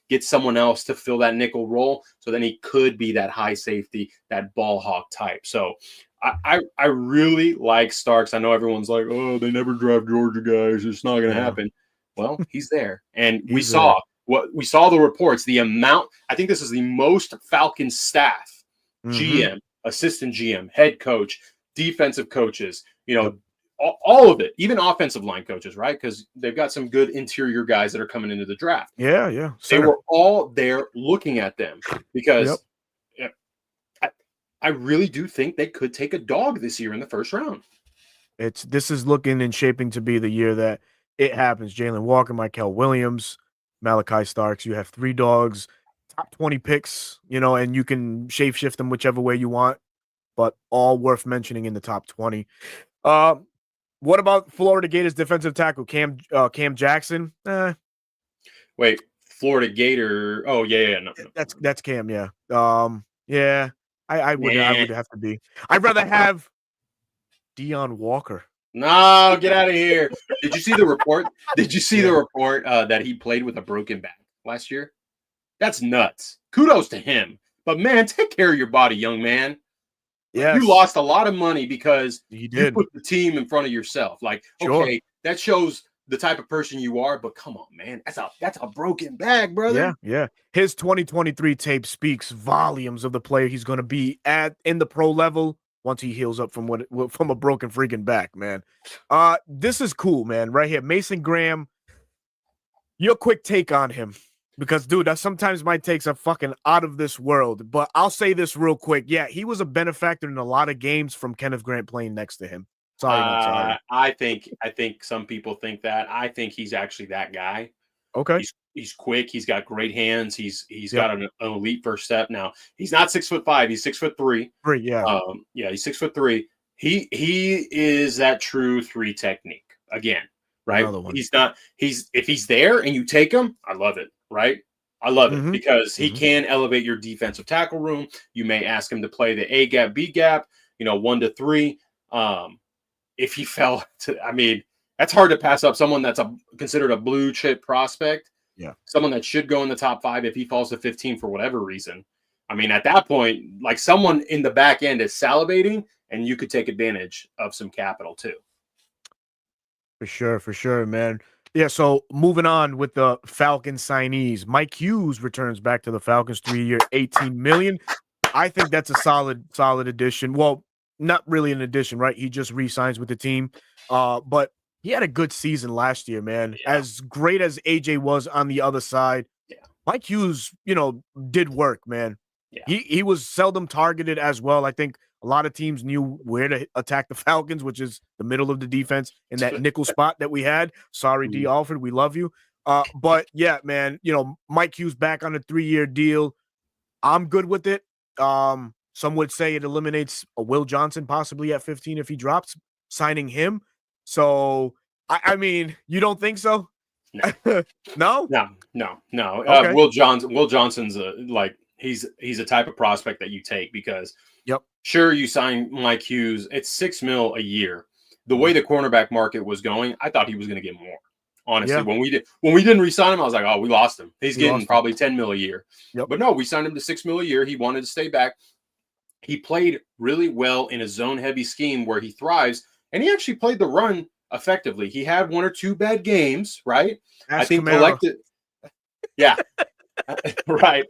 B: get someone else to fill that nickel role. So then he could be that high safety, that ball hawk type. So I really like Starks. I know everyone's like, oh, they never draft Georgia guys. It's not going to happen. Well, he's there. And we saw the reports, the amount. I think this is the most Falcons staff, GM, assistant GM, head coach, defensive coaches, all of it, even offensive line coaches, right? Because they've got some good interior guys that are coming into the draft.
A: Yeah.
B: They were all there looking at them because I really do think they could take a dog this year in the first round.
A: This is looking and shaping to be the year that it happens. Jalen Walker, Mykel Williams, Malachi Starks. You have 3 dogs, top 20 picks, and you can shift them whichever way you want, but all worth mentioning in the top 20. What about Florida Gators defensive tackle Cam Jackson?
B: Wait, Florida Gator. Oh yeah, no.
A: That's Cam. Yeah. Yeah. I would have to be. I'd rather have Deion Walker.
B: No, get out of here. Did you see the report? The report that he played with a broken back last year? That's nuts. Kudos to him. But man, take care of your body, young man. Yes. You lost a lot of money because you put the team in front of yourself. Like, okay, that shows the type of person you are, but come on, man. That's a broken back, brother.
A: Yeah. His 2023 tape speaks volumes of the player he's going to be in the pro level once he heals up from a broken freaking back, man. This is cool, man. Right here, Mason Graham. Your quick take on him. Because, dude, sometimes my takes are fucking out of this world. But I'll say this real quick. Yeah, he was a benefactor in a lot of games from Kenneth Grant playing next to him. Sorry, not sorry.
B: I think some people think that. I think he's actually that guy.
A: Okay.
B: He's quick. He's got great hands. He's got an elite first step. Now, he's not 6'5". He's 6'3". He's 6'3". He is that true 3 technique again, right? If he's there and you take him, I love it. Right? I love it because he can elevate your defensive tackle room. You may ask him to play the A gap, B gap, 1 to 3. If he fell to, that's hard to pass up someone that's considered a blue chip prospect.
A: Yeah.
B: Someone that should go in the top 5 if he falls to 15 for whatever reason. At that point, like someone in the back end is salivating and you could take advantage of some capital too.
A: For sure, man. Yeah, so moving on with the Falcons signees. Mike Hughes returns back to the Falcons, 3-year, $18 million. I think that's a solid addition. Well, not really an addition, right? He just re-signs with the team. But he had a good season last year, man. Yeah. As great as AJ was on the other side, Mike Hughes, did work, man.
B: Yeah.
A: He was seldom targeted as well. I think a lot of teams knew where to attack the Falcons, which is the middle of the defense in that nickel spot that we had. Sorry, D. Alford, we love you. But yeah, man, Mike Hughes back on a 3-year deal. I'm good with it. Some would say it eliminates a Will Johnson possibly at 15 if he drops, signing him. So, I mean, you don't think so?
B: No.
A: No?
B: No.
A: Okay.
B: Will Johnson's he's a type of prospect that you take because
A: Yep.
B: sure, you sign Mike Hughes, it's $6 million a year. The way the cornerback market was going, I thought he was going to get more. Honestly,
A: Yeah.
B: when we didn't re-sign him, I was like, oh, we lost him. He's getting probably $10 million a year.
A: Yep.
B: But no, we signed him to $6 million a year. He wanted to stay back. He played really well in a zone-heavy scheme where he thrives, and he actually played the run effectively. He had 1 or 2 bad games, right? I think collected. Yeah, right.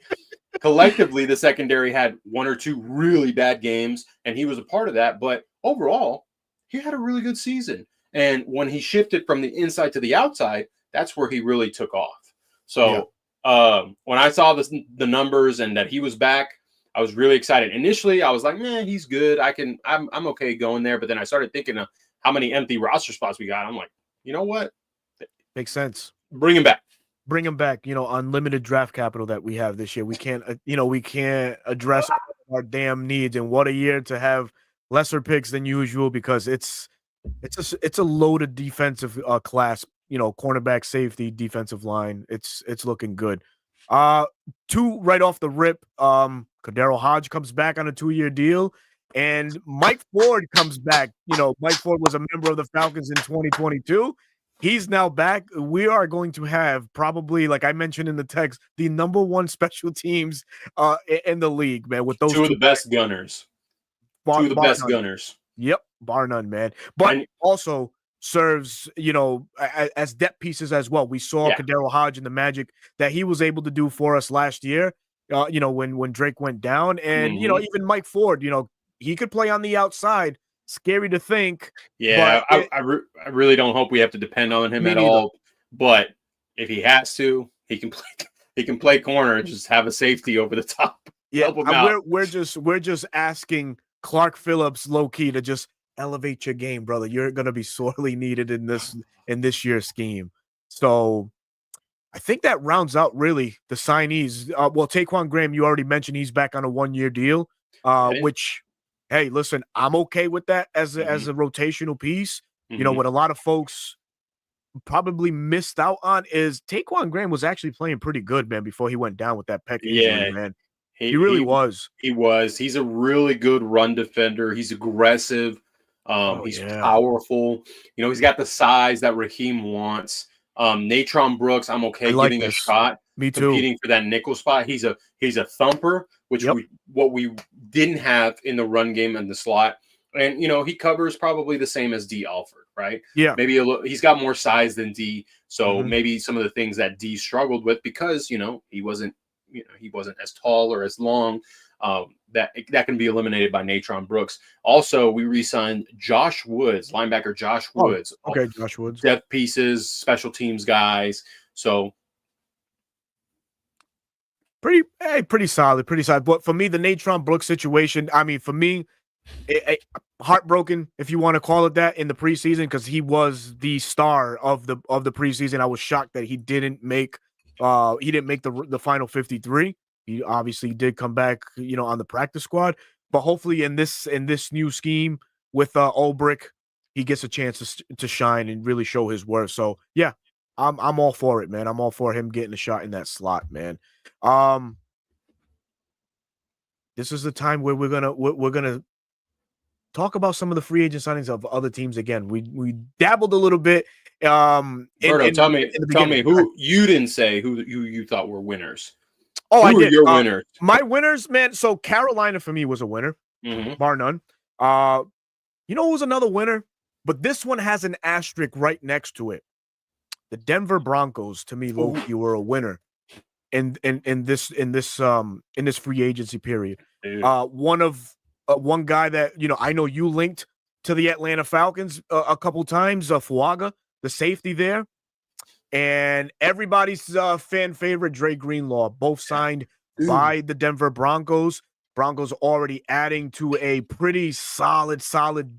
B: Collectively, the secondary had 1 or 2 really bad games, and he was a part of that. But overall, he had a really good season. And when he shifted from the inside to the outside, that's where he really took off. So when I saw the numbers and that he was back, I was really excited. Initially, I was like, man, he's good. I'm okay going there. But then I started thinking of how many empty roster spots we got. I'm like, you know what?
A: Makes sense.
B: Bring him back.
A: Bring him back. Unlimited draft capital that we have this year. We can't, we can't address our damn needs. And what a year to have lesser picks than usual because it's a loaded defensive class. Cornerback, safety, defensive line. It's looking good. 2 right off the rip. Kadero Hodge comes back on a 2-year deal, and Mike Ford comes back. Mike Ford was a member of the Falcons in 2022. He's now back. We are going to have probably, like I mentioned in the text, the number 1 special teams in the league, man. With those
B: 2 of the best gunners. 2 of the best gunners.
A: Yep, bar none, man. But also serves, as depth pieces as well. We saw Kadero Hodge and the magic that he was able to do for us last year. When Drake went down, and even Mike Ford, he could play on the outside. Scary to think.
B: Yeah, I really don't hope we have to depend on him at all. But if he has to, he can play. He can play corner and just have a safety over the top.
A: Yeah, we're just asking Clark Phillips low key to just elevate your game, brother. You're gonna be sorely needed in this year's scheme. So I think that rounds out really the signees. Well, Taquan Graham, you already mentioned he's back on a 1-year deal, which, hey, listen, I'm okay with that as a rotational piece. What a lot of folks probably missed out on is Taquan Graham was actually playing pretty good, man, before he went down with that pec injury, man. He really was.
B: He was. He's a really good run defender. He's aggressive. He's powerful. He's got the size that Raheem wants. Natron Brooks, I'm okay giving a shot.
A: Me too.
B: Competing for that nickel spot. He's a thumper, which we didn't have in the run game and the slot. And he covers probably the same as D Alford, right?
A: Yeah.
B: Maybe he's got more size than D, so maybe some of the things that D struggled with because he wasn't as tall or as long. That can be eliminated by Natron Brooks. Also, we re-signed Josh Woods, linebacker Josh Woods.
A: Okay, Josh Woods.
B: Depth pieces, special teams guys. So
A: pretty solid. But for me, the Natron Brooks situation, I mean, for me, heartbroken, if you want to call it that, in the preseason because he was the star of the preseason. I was shocked that he didn't make the final 53. He obviously did come back, on the practice squad. But hopefully in this new scheme with Ulbrich, he gets a chance to shine and really show his worth. So yeah, I'm all for it, man. I'm all for him getting a shot in that slot, man. This is the time where we're gonna talk about some of the free agent signings of other teams again. We dabbled a little bit.
B: Berto, tell me who you didn't say who you thought were winners.
A: Oh,
B: who
A: I did.
B: Your winners.
A: My winners, man. So Carolina for me was a winner, bar none. Who was another winner? But this one has an asterisk right next to it. The Denver Broncos, to me, low-key were a winner in this free agency period. One guy that I know you linked to the Atlanta Falcons a couple times, Fuaga, the safety there. and everybody's fan favorite, Dre Greenlaw, both signed
B: Dude.
A: by the Denver Broncos. Broncos already adding to a pretty solid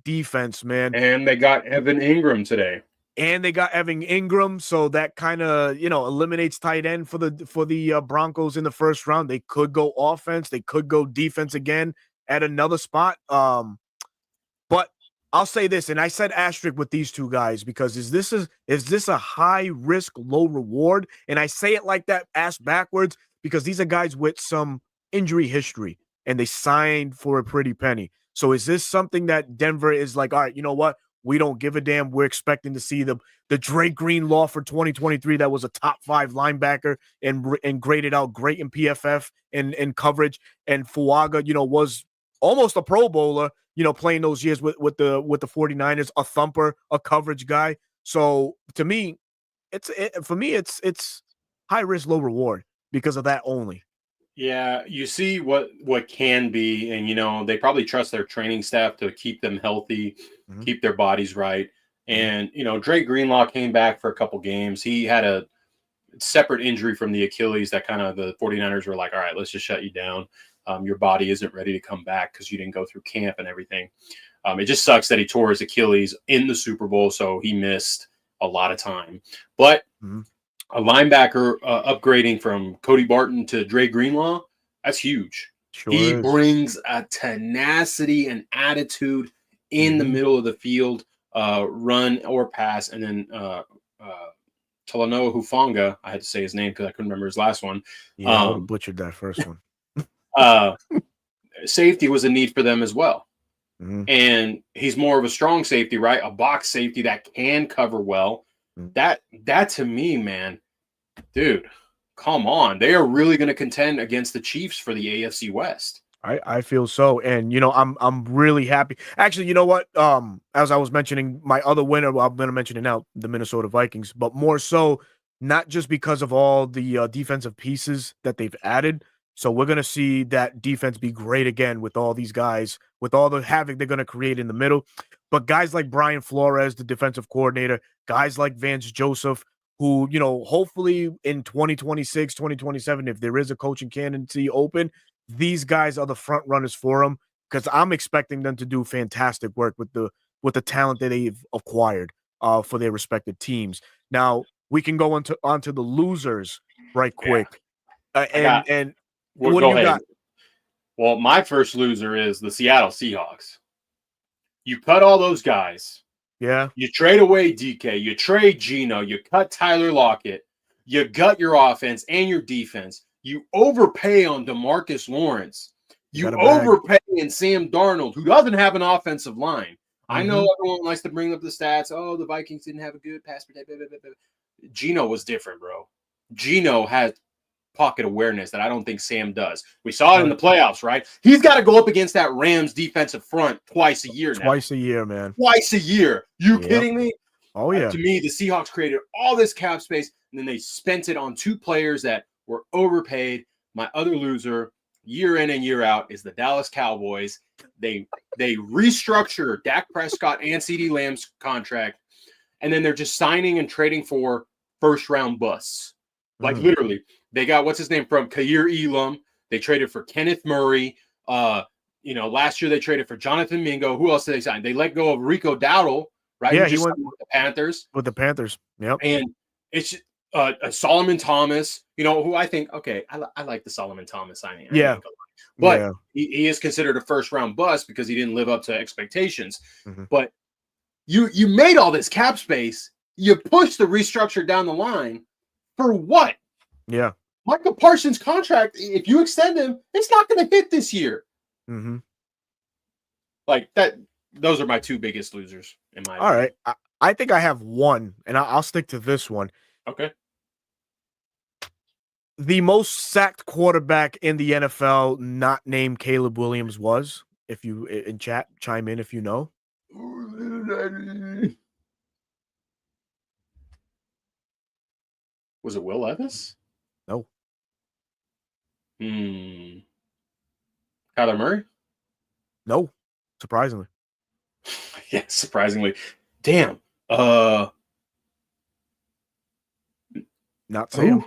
A: defense, man.
B: And they got Evan Ingram today.
A: And they got Evan Ingram, so that kind of eliminates tight end for the Broncos in the first round. They could go offense, they could go defense again at another spot. But I'll say this, and I said asterisk with these two guys because is this a high risk, low reward? And I say it like that, ass backwards, because these are guys with some injury history and they signed for a pretty penny. So is this something that Denver is like, all right, you know what? We don't give a damn. We're expecting to see the Drake Greenlaw for 2023 that was a top 5 linebacker and graded out great in PFF and coverage. And Fuaga, was almost a Pro Bowler, playing those years with the 49ers, a thumper, a coverage guy. So to me, it's high risk, low reward because of that only.
B: Yeah, you see what can be, and they probably trust their training staff to keep them healthy, keep their bodies right. And Dre Greenlaw came back for a couple games. He had a separate injury from the Achilles that kind of the 49ers were like, all right, let's just shut you down. Your body isn't ready to come back because you didn't go through camp and everything. It just sucks that he tore his Achilles in the Super Bowl, so he missed a lot of time. But a linebacker upgrading from Cody Barton to Dre Greenlaw, that's huge.
A: Sure
B: he
A: is.
B: brings a tenacity and attitude in the middle of the field, run or pass. And then Talanoa Hufanga, I had to say his name because I couldn't remember his last one.
A: Yeah, I would have butchered that first one.
B: Safety was a need for them as well. And he's more of a strong safety, right? A box safety that can cover well. That to me, man, dude, come on. They are really going to contend against the Chiefs for the AFC West.
A: I feel so. And I'm really happy. Actually, you know what? As I was mentioning my other winner, I'm going to mention it now, the Minnesota Vikings, but more so not just because of all the defensive pieces that they've added. So we're going to see that defense be great again with all these guys, with all the havoc they're going to create in the middle. But guys like Brian Flores, the defensive coordinator, guys like Vance Joseph, who, hopefully in 2026, 2027, if there is a coaching candidacy open, these guys are the front runners for them because I'm expecting them to do fantastic work with the talent that they've acquired for their respective teams. Now we can go onto the losers right quick.
B: Yeah.
A: And what do you got?
B: Well, my first loser is the Seattle Seahawks. You cut all those guys.
A: Yeah.
B: You trade away DK. You trade Geno. You cut Tyler Lockett. You gut your offense and your defense. You overpay on DeMarcus Lawrence. You overpay in Sam Darnold, who doesn't have an offensive line. I know everyone likes to bring up the stats. Oh, the Vikings didn't have a good pass protection. Geno was different, bro. Geno had pocket awareness that I don't think Sam does. We saw it in the playoffs, right? He's got to go up against that Rams defensive front twice a year now.
A: Twice a year, man.
B: Twice a year. You kidding me?
A: Oh, yeah.
B: To me, the Seahawks created all this cap space, and then they spent it on 2 players that were overpaid. My other loser, year in and year out, is the Dallas Cowboys. They restructure Dak Prescott and CeeDee Lamb's contract, and then they're just signing and trading for first-round busts. Like, literally. They got, what's his name, from Khair Elam. They traded for Kenneth Murray. Last year they traded for Jonathan Mingo. Who else did they sign? They let go of Rico Dowdle, right?
A: Yeah, he went
B: with the Panthers.
A: With the Panthers, yep.
B: And it's Solomon Thomas, who I think, okay, I like the Solomon Thomas signing. But he is considered a first-round bust because he didn't live up to expectations. But you made all this cap space. You pushed the restructure down the line for what?
A: Yeah.
B: Michael Parsons' contract, if you extend him, it's not going to hit this year. Like that. Those are my 2 biggest losers in my opinion.
A: All right. I think I have one, and I'll stick to this one.
B: Okay.
A: The most sacked quarterback in the NFL, not named Caleb Williams, was, if you in chat, chime in if you know.
B: Was it Will Levis?
A: No.
B: Kyler Murray?
A: No. Surprisingly.
B: Yeah, surprisingly. Damn.
A: Not Sam.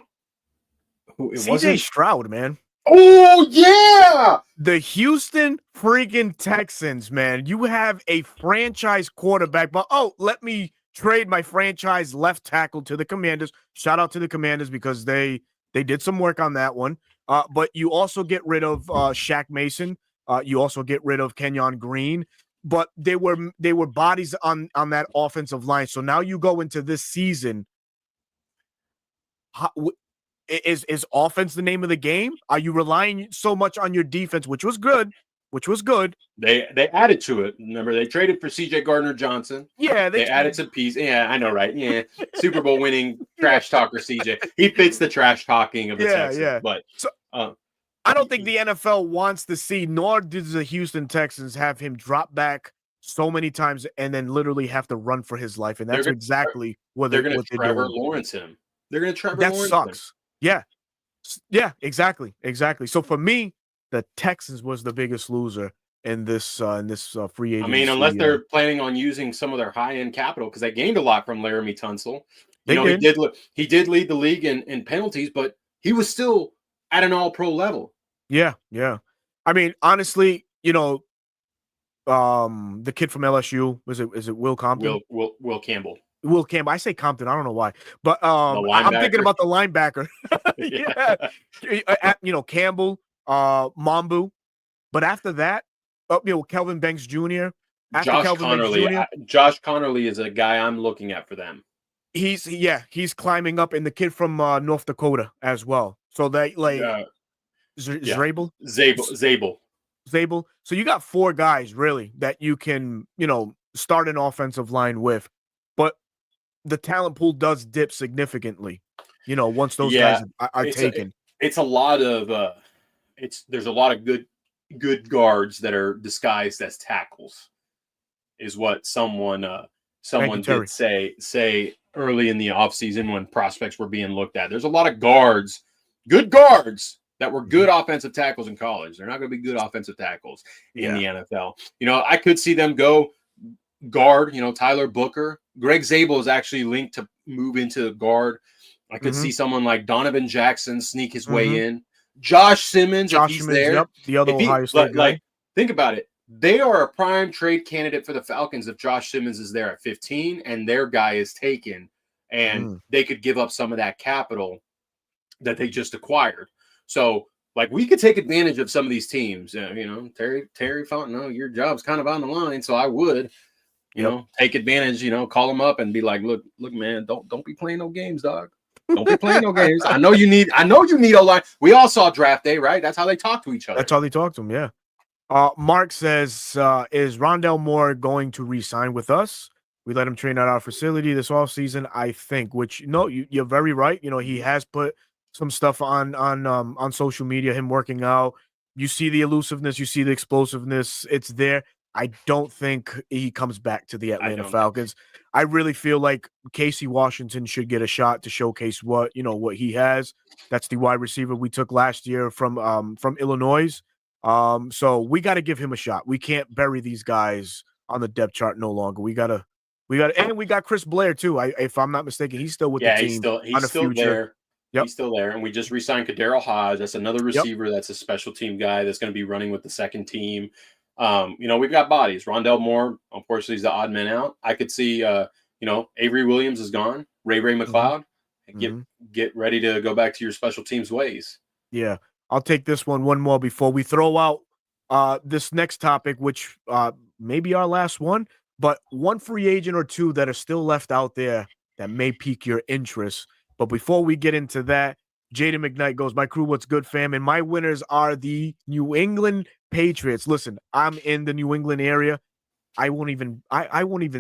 B: Who it
A: CJ
B: wasn't?
A: Stroud, man.
B: Oh yeah.
A: The Houston freaking Texans, man. You have a franchise quarterback, but let me trade my franchise left tackle to the Commanders. Shout out to the Commanders because they did some work on that one. But you also get rid of Shaq Mason. You also get rid of Kenyon Green. But they were bodies on that offensive line. So now you go into this season. Is offense the name of the game? Are you relying so much on your defense, which was good?
B: They added to it. Remember, they traded for CJ Gardner-Johnson.
A: Yeah,
B: they added some pieces. Yeah, I know, right? Yeah, Super Bowl winning trash talker CJ. He fits the trash talking of the Texans. Yeah. But
A: so, I don't think the NFL wants to see, nor does the Houston Texans have him drop back so many times and then literally have to run for his life. And that's exactly what they're going to
B: Trevor Lawrence him. They're going to Trevor
A: Lawrence. That sucks.
B: Him.
A: Yeah, exactly. So for me, the Texans was the biggest loser in this free agency.
B: I mean, unless they're planning on using some of their high-end capital, because they gained a lot from Laramie Tunsil. He did lead the league in penalties, but he was still at an all-pro level.
A: Yeah. I mean, honestly, the kid from LSU, is it Will Compton?
B: Will Campbell.
A: Will Campbell. I say Compton. I don't know why, but I'm thinking about the linebacker. Yeah. Campbell, Mambu. But after that, Kelvin Banks Jr.
B: Josh Connerly is a guy I'm looking at for them.
A: He's climbing up, and the kid from North Dakota as well. So they Zabel. So you got 4 guys really that you can start an offensive line with, but the talent pool does dip significantly. Once those guys are taken.
B: It's a lot of there's a lot of good guards that are disguised as tackles, is what someone did say early in the offseason when prospects were being looked at. There's a lot of good guards that were good offensive tackles in college. They're not going to be good offensive tackles in the NFL. I could see them go guard, Tyler Booker. Greg Zabel is actually linked to move into guard. I could see someone like Donovan Jackson sneak his way in. Josh Simmons, if he's there.
A: Yep, the other Ohio State guy.
B: Think about it. They are a prime trade candidate for the Falcons if Josh Simmons is there at 15 and their guy is taken, and they could give up some of that capital that they just acquired. So, we could take advantage of some of these teams. Terry Fountain, your job's kind of on the line, so I would, take advantage. Call them up and be like, look, man, don't be playing no games, dog. Don't be playing no games. I know you need a line. We all saw draft day, right? That's how they talk to each other.
A: That's how they talk to them, yeah. Mark says, is Rondell Moore going to re-sign with us? We let him train at our facility this offseason, I think, which, you're very right. He has put some stuff on social media, him working out. You see the elusiveness, you see the explosiveness. It's there. I don't think he comes back to the Atlanta Falcons. I really feel like Casey Washington should get a shot to showcase what he has. That's the wide receiver we took last year from Illinois. So we got to give him a shot. We can't bury these guys on the depth chart no longer. We got, and we got Chris Blair too. If I'm not mistaken, he's still with the team.
B: He's still there. Yep. He's still there. And we just re-signed Kaderil Hodge. That's another receiver. Yep. That's a special team guy that's going to be running with the second team. We've got bodies. Rondell Moore, unfortunately, is the odd man out. I could see, Avery Williams is gone. Ray McLeod. Get ready to go back to your special teams ways.
A: Yeah. I'll take this one more before we throw out this next topic, which may be our last one, but one free agent or two that are still left out there that may pique your interest. But before we get into that, Jaden McKnight goes, my crew, what's good, fam? And my winners are the New England Patriots. Listen, I'm in the New England area. I won't even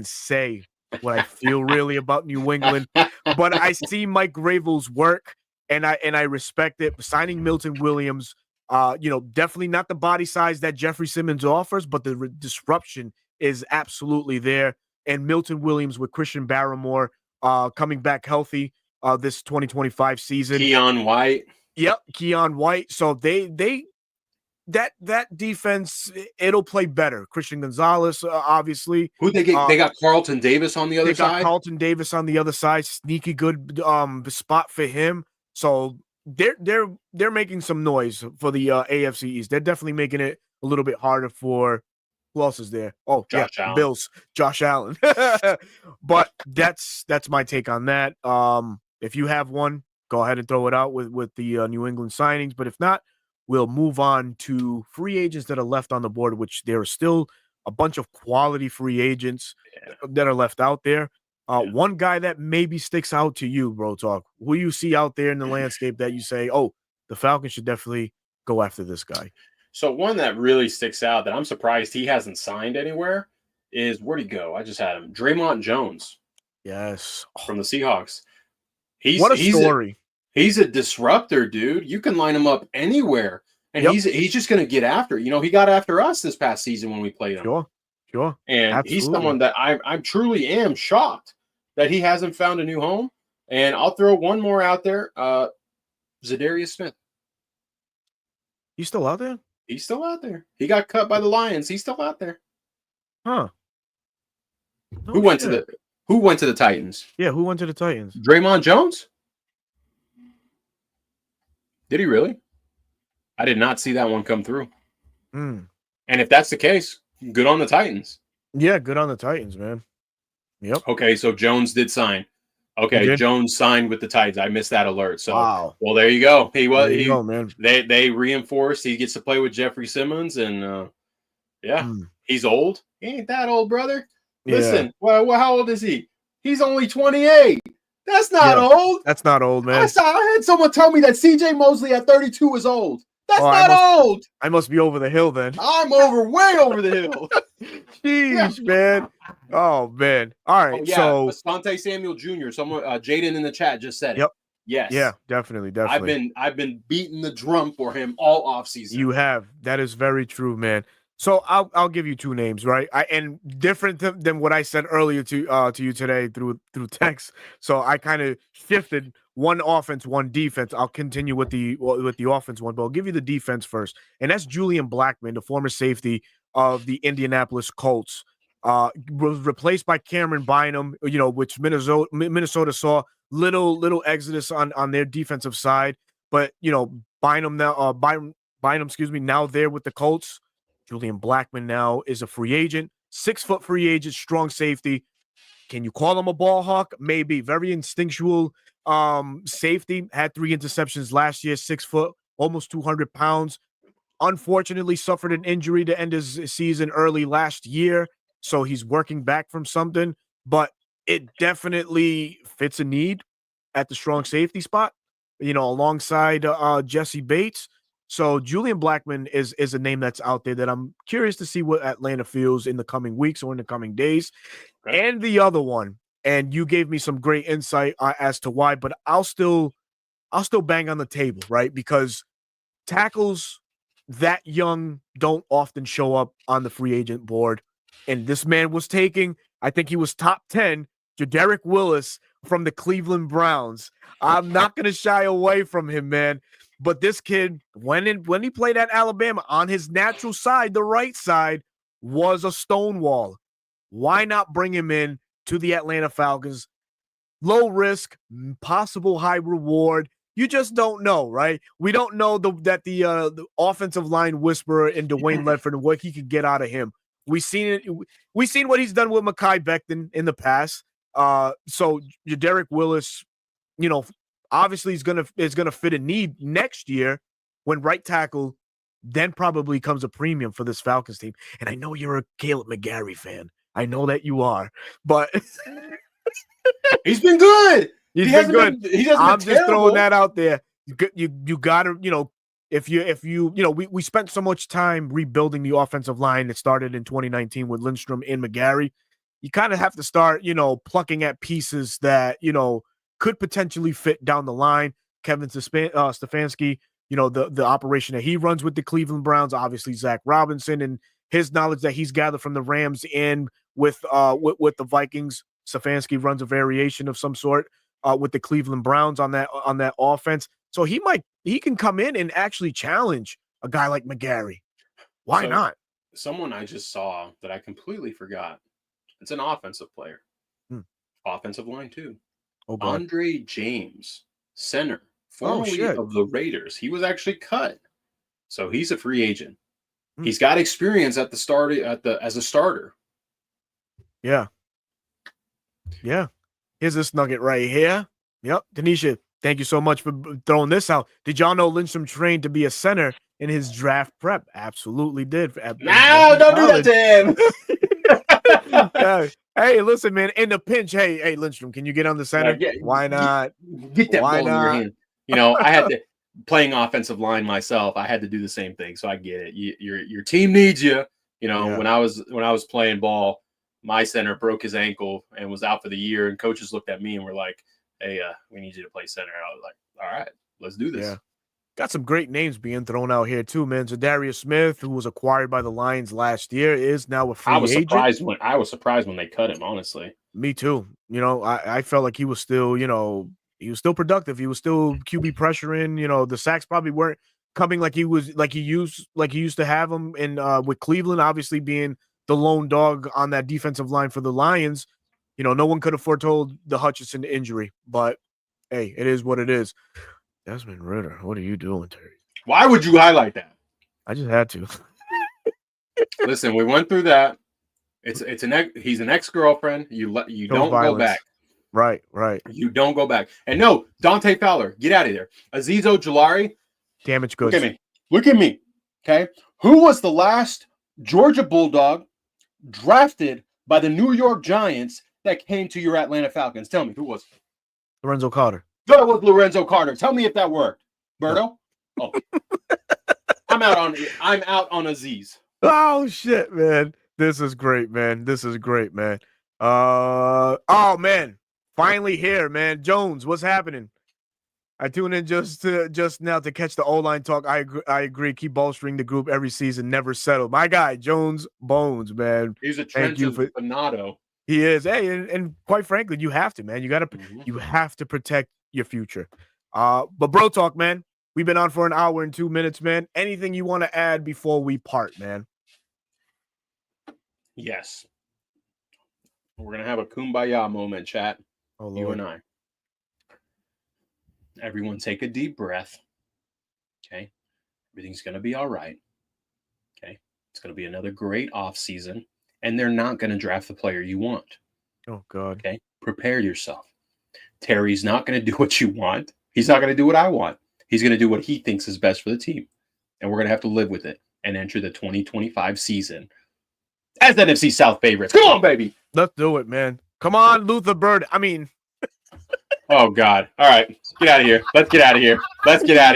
A: say what I feel really about New England, but I see Mike Gravel's work and I respect it. Signing Milton Williams, definitely not the body size that Jeffrey Simmons offers, but the disruption is absolutely there. And Milton Williams with Christian Barrymore coming back healthy this 2025 season.
B: Keon White.
A: Yep, Keon White. So they that defense, it'll play better. Christian Gonzalez, obviously.
B: Who'd they get? They got Carlton Davis on the other
A: They got
B: side.
A: Carlton Davis on the other side. Sneaky good spot for him. So they're making some noise for the AFC East. They're definitely making it a little bit harder for who else is there? Oh,
B: Josh Allen.
A: Bills, Josh Allen. But that's my take on that. If you have one, go ahead and throw it out with the New England signings. But if not, we'll move on to free agents that are left on the board, which there are still a bunch of quality free agents that are left out there. One guy that maybe sticks out to you, Bro Talk, who you see out there in the landscape that you say, oh, the Falcons should definitely go after this guy.
B: So one that really sticks out that I'm surprised he hasn't signed anywhere is, where'd he go? I just had him. Draymond Jones.
A: Yes.
B: From the Seahawks.
A: What a story.
B: He's a disruptor, dude. You can line him up anywhere. And he's just going to get after. You know, he got after us this past season when we played him.
A: Sure.
B: And
A: Absolutely.
B: He's someone that I truly am shocked that he hasn't found a new home. And I'll throw one more out there. Zadarius Smith.
A: He's still out there?
B: He's still out there. He got cut by the Lions. He's still out there.
A: Huh.
B: Who went to the Titans?
A: Yeah, who went to the Titans?
B: Draymond Jones? Did he really? I did not see that one come through. And if that's the case, good on the Titans.
A: Yeah, good on the Titans, man. Yep.
B: Okay, so Jones did sign. Okay, Jones signed with the Titans. I missed that alert. So, well, there you go.
A: Man.
B: They reinforced. He gets to play with Jeffrey Simmons, and he's old. He ain't that old, brother. Listen, well, how old is he? He's only 28. That's not old.
A: That's not old, man.
B: I had someone tell me that C.J. Mosley at 32 is old. That's not old.
A: I must be over the hill then.
B: I'm way over the hill.
A: Jeez, man. Oh, man. All right. So
B: Asante Samuel Jr. Someone, Jaden in the chat just said it.
A: Yep.
B: Yes.
A: Yeah, definitely.
B: I've been beating the drum for him all offseason.
A: You have. That is very true, man. So I'll give you two names, right? And different than what I said earlier to you today through text. So I kind of shifted one offense, one defense. I'll continue with the offense one, but I'll give you the defense first. And that's Julian Blackmon, the former safety of the Indianapolis Colts. Was replaced by Cameron Bynum, which Minnesota saw little exodus on their defensive side. But Bynum now now there with the Colts. Julian Blackmon now is a free agent, 6 foot free agent, strong safety. Can you call him a ball hawk? Maybe. Very instinctual safety. Had 3 interceptions last year, 6 foot, almost 200 pounds. Unfortunately, suffered an injury to end his season early last year. So he's working back from something. But it definitely fits a need at the strong safety spot, alongside Jesse Bates. So Julian Blackmon is a name that's out there that I'm curious to see what Atlanta feels in the coming weeks or in the coming days. Okay. And the other one, and you gave me some great insight as to why, but I'll still bang on the table, right? Because tackles that young don't often show up on the free agent board. And this man was taking, I think he was top 10, Jedrick Willis from the Cleveland Browns. I'm not going to shy away from him, man. But this kid, when he played at Alabama, on his natural side, the right side, was a stonewall. Why not bring him in to the Atlanta Falcons? Low risk, possible high reward. You just don't know, right? We don't know that the offensive line whisperer in Dwayne Ledford and what he could get out of him. We've seen what he's done with Mekhi Becton in the past. So Jedrick Willis, obviously is gonna fit a need next year when right tackle then probably comes a premium for this Falcons team. And I know you're a Caleb McGarry fan. I know that you are, but
B: he's been good.
A: He's been good. I'm just throwing that out there. You gotta, if we spent so much time rebuilding the offensive line. It started in 2019 with Lindstrom and McGarry. You kind of have to start, plucking at pieces that, could potentially fit down the line. Kevin Stefanski, the operation that he runs with the Cleveland Browns, obviously Zach Robinson and his knowledge that he's gathered from the Rams and with the Vikings. Stefanski runs a variation of some sort with the Cleveland Browns on that offense. So he can come in and actually challenge a guy like McGarry. Why not?
B: Someone I just saw that I completely forgot. It's an offensive player. Offensive line too.
A: Oh, God.
B: Andre James, center,
A: Oh,
B: formerly
A: shit.
B: of the Raiders. He was actually cut. So he's a free agent. He's got experience at the start as a starter.
A: Yeah. Yeah. Here's this nugget right here. Yep. Tanisha, thank you so much for throwing this out. Did y'all know Lindstrom trained to be a center in his draft prep? Absolutely did.
B: No, don't do that to him.
A: Yeah. Hey, listen, man. In the pinch, hey, Lindstrom, can you get on the center? Why not?
B: Get that ball in your hand. You know, I had to playing offensive line myself. I had to do the same thing, so I get it. Your team needs you. You know, when I was playing ball, my center broke his ankle and was out for the year, and coaches looked at me and were like, "Hey, we need you to play center." And I was like, "All right, let's do this."
A: Yeah. Got some great names being thrown out here too, man. Zadarius Smith, who was acquired by the Lions last year, is now a free agent.
B: I was surprised when they cut him, honestly.
A: Me too. You know, I felt like he was still, he was still productive. He was still QB pressuring. You know, the sacks probably weren't coming like he used to have them in with Cleveland, obviously being the lone dog on that defensive line for the Lions. You know, no one could have foretold the Hutchinson injury, but hey, it is what it is. Desmond Ridder, what are you doing, Terry?
B: Why would you highlight that?
A: I just had to.
B: Listen, we went through that. He's an ex-girlfriend. You don't go back.
A: Right.
B: You don't go back. And no, Dante Fowler, get out of there. Azeez Ojulari,
A: damage goods.
B: Look at me. Okay. Who was the last Georgia Bulldog drafted by the New York Giants that came to your Atlanta Falcons? Tell me, who was it?
A: Lorenzo Carter.
B: That was Lorenzo Carter. Tell me if that worked. Berto? Oh. I'm out on Azeez.
A: Oh shit, man. This is great, man. Oh man. Finally here, man. Jones, what's happening? I tune in just now to catch the O-line talk. I agree. Keep bolstering the group every season. Never settle. My guy, Jones Bones, man.
B: He's a trenches Bernardo.
A: He is. Hey, and quite frankly, you have to, man. You have to protect your future. But bro talk, man. We've been on for an hour and 2 minutes, man. Anything you want to add before we part, man?
B: Yes. We're gonna have a kumbaya moment, chat.
A: Oh, Lord.
B: You and I. Everyone take a deep breath. Okay. Everything's gonna be all right. Okay. It's gonna be another great offseason. And they're not gonna draft the player you want.
A: Oh God.
B: Okay. Prepare yourself. Terry's not going to do what you want. He's not going to do what I want. He's going to do what he thinks is best for the team. And we're going to have to live with it and enter the 2025 season as NFC South favorites. Come on, baby.
A: Let's do it, man. Come on, Luther Bird. I mean.
B: Oh, God. All right. Get out of here. Let's get out of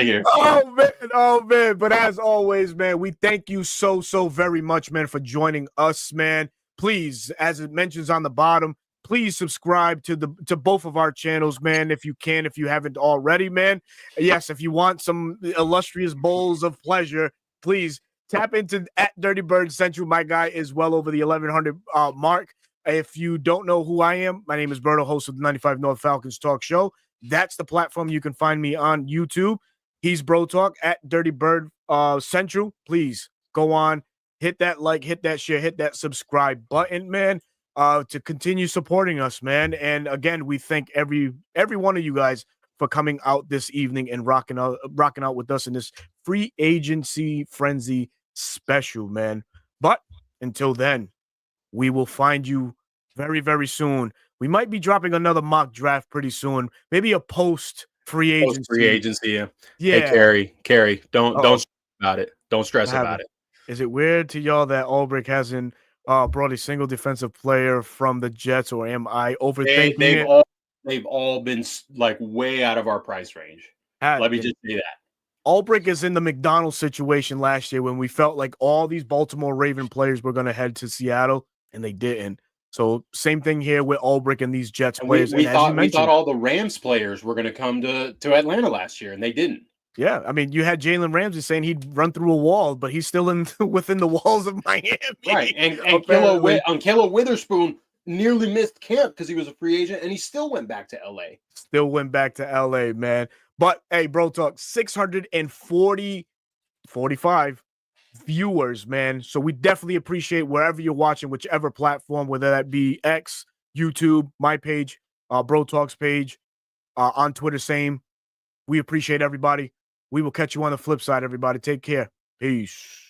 B: here.
A: Oh, man. But as always, man, we thank you so very much, man, for joining us, man. Please, as it mentions on the bottom, please subscribe to both of our channels, man, if you haven't already, man. Yes, if you want some illustrious bowls of pleasure, please tap into @DirtyBird Central. My guy is well over the 1100 mark. If you don't know who I am, my name is Berto, host of the 95 North Falcons Talk Show. That's the platform you can find me on YouTube. He's Bro Talk @DirtyBird Central. Please go on, hit that like, hit that share, hit that subscribe button, man. To continue supporting us, man. And again, we thank every one of you guys for coming out this evening and rocking out with us in this free agency frenzy special, man. But until then, we will find you very, very soon. We might be dropping another mock draft pretty soon. Maybe a post free agency.
B: Yeah. Hey, Carrie, don't stress about it. Don't stress about it.
A: Is it weird to y'all that Ulbrich hasn't brought a single defensive player from the Jets, or am I overthinking it?
B: They've all been like way out of our price range. Let me just say that.
A: Ulbrich is in the McDonald's situation last year when we felt like all these Baltimore Raven players were going to head to Seattle, and they didn't. So same thing here with Ulbrich and these Jets players.
B: We thought all the Rams players were going to come to Atlanta last year, and they didn't.
A: Yeah, I mean, you had Jalen Ramsey saying he'd run through a wall, but he's still within the walls of Miami.
B: Right, and Kelo Witherspoon nearly missed camp because he was a free agent, and he still went back to L.A.
A: Man. But, hey, Bro Talk, 640 45 viewers, man. So we definitely appreciate wherever you're watching, whichever platform, whether that be X, YouTube, my page, Bro Talks page, on Twitter, same. We appreciate everybody. We will catch you on the flip side, everybody. Take care. Peace.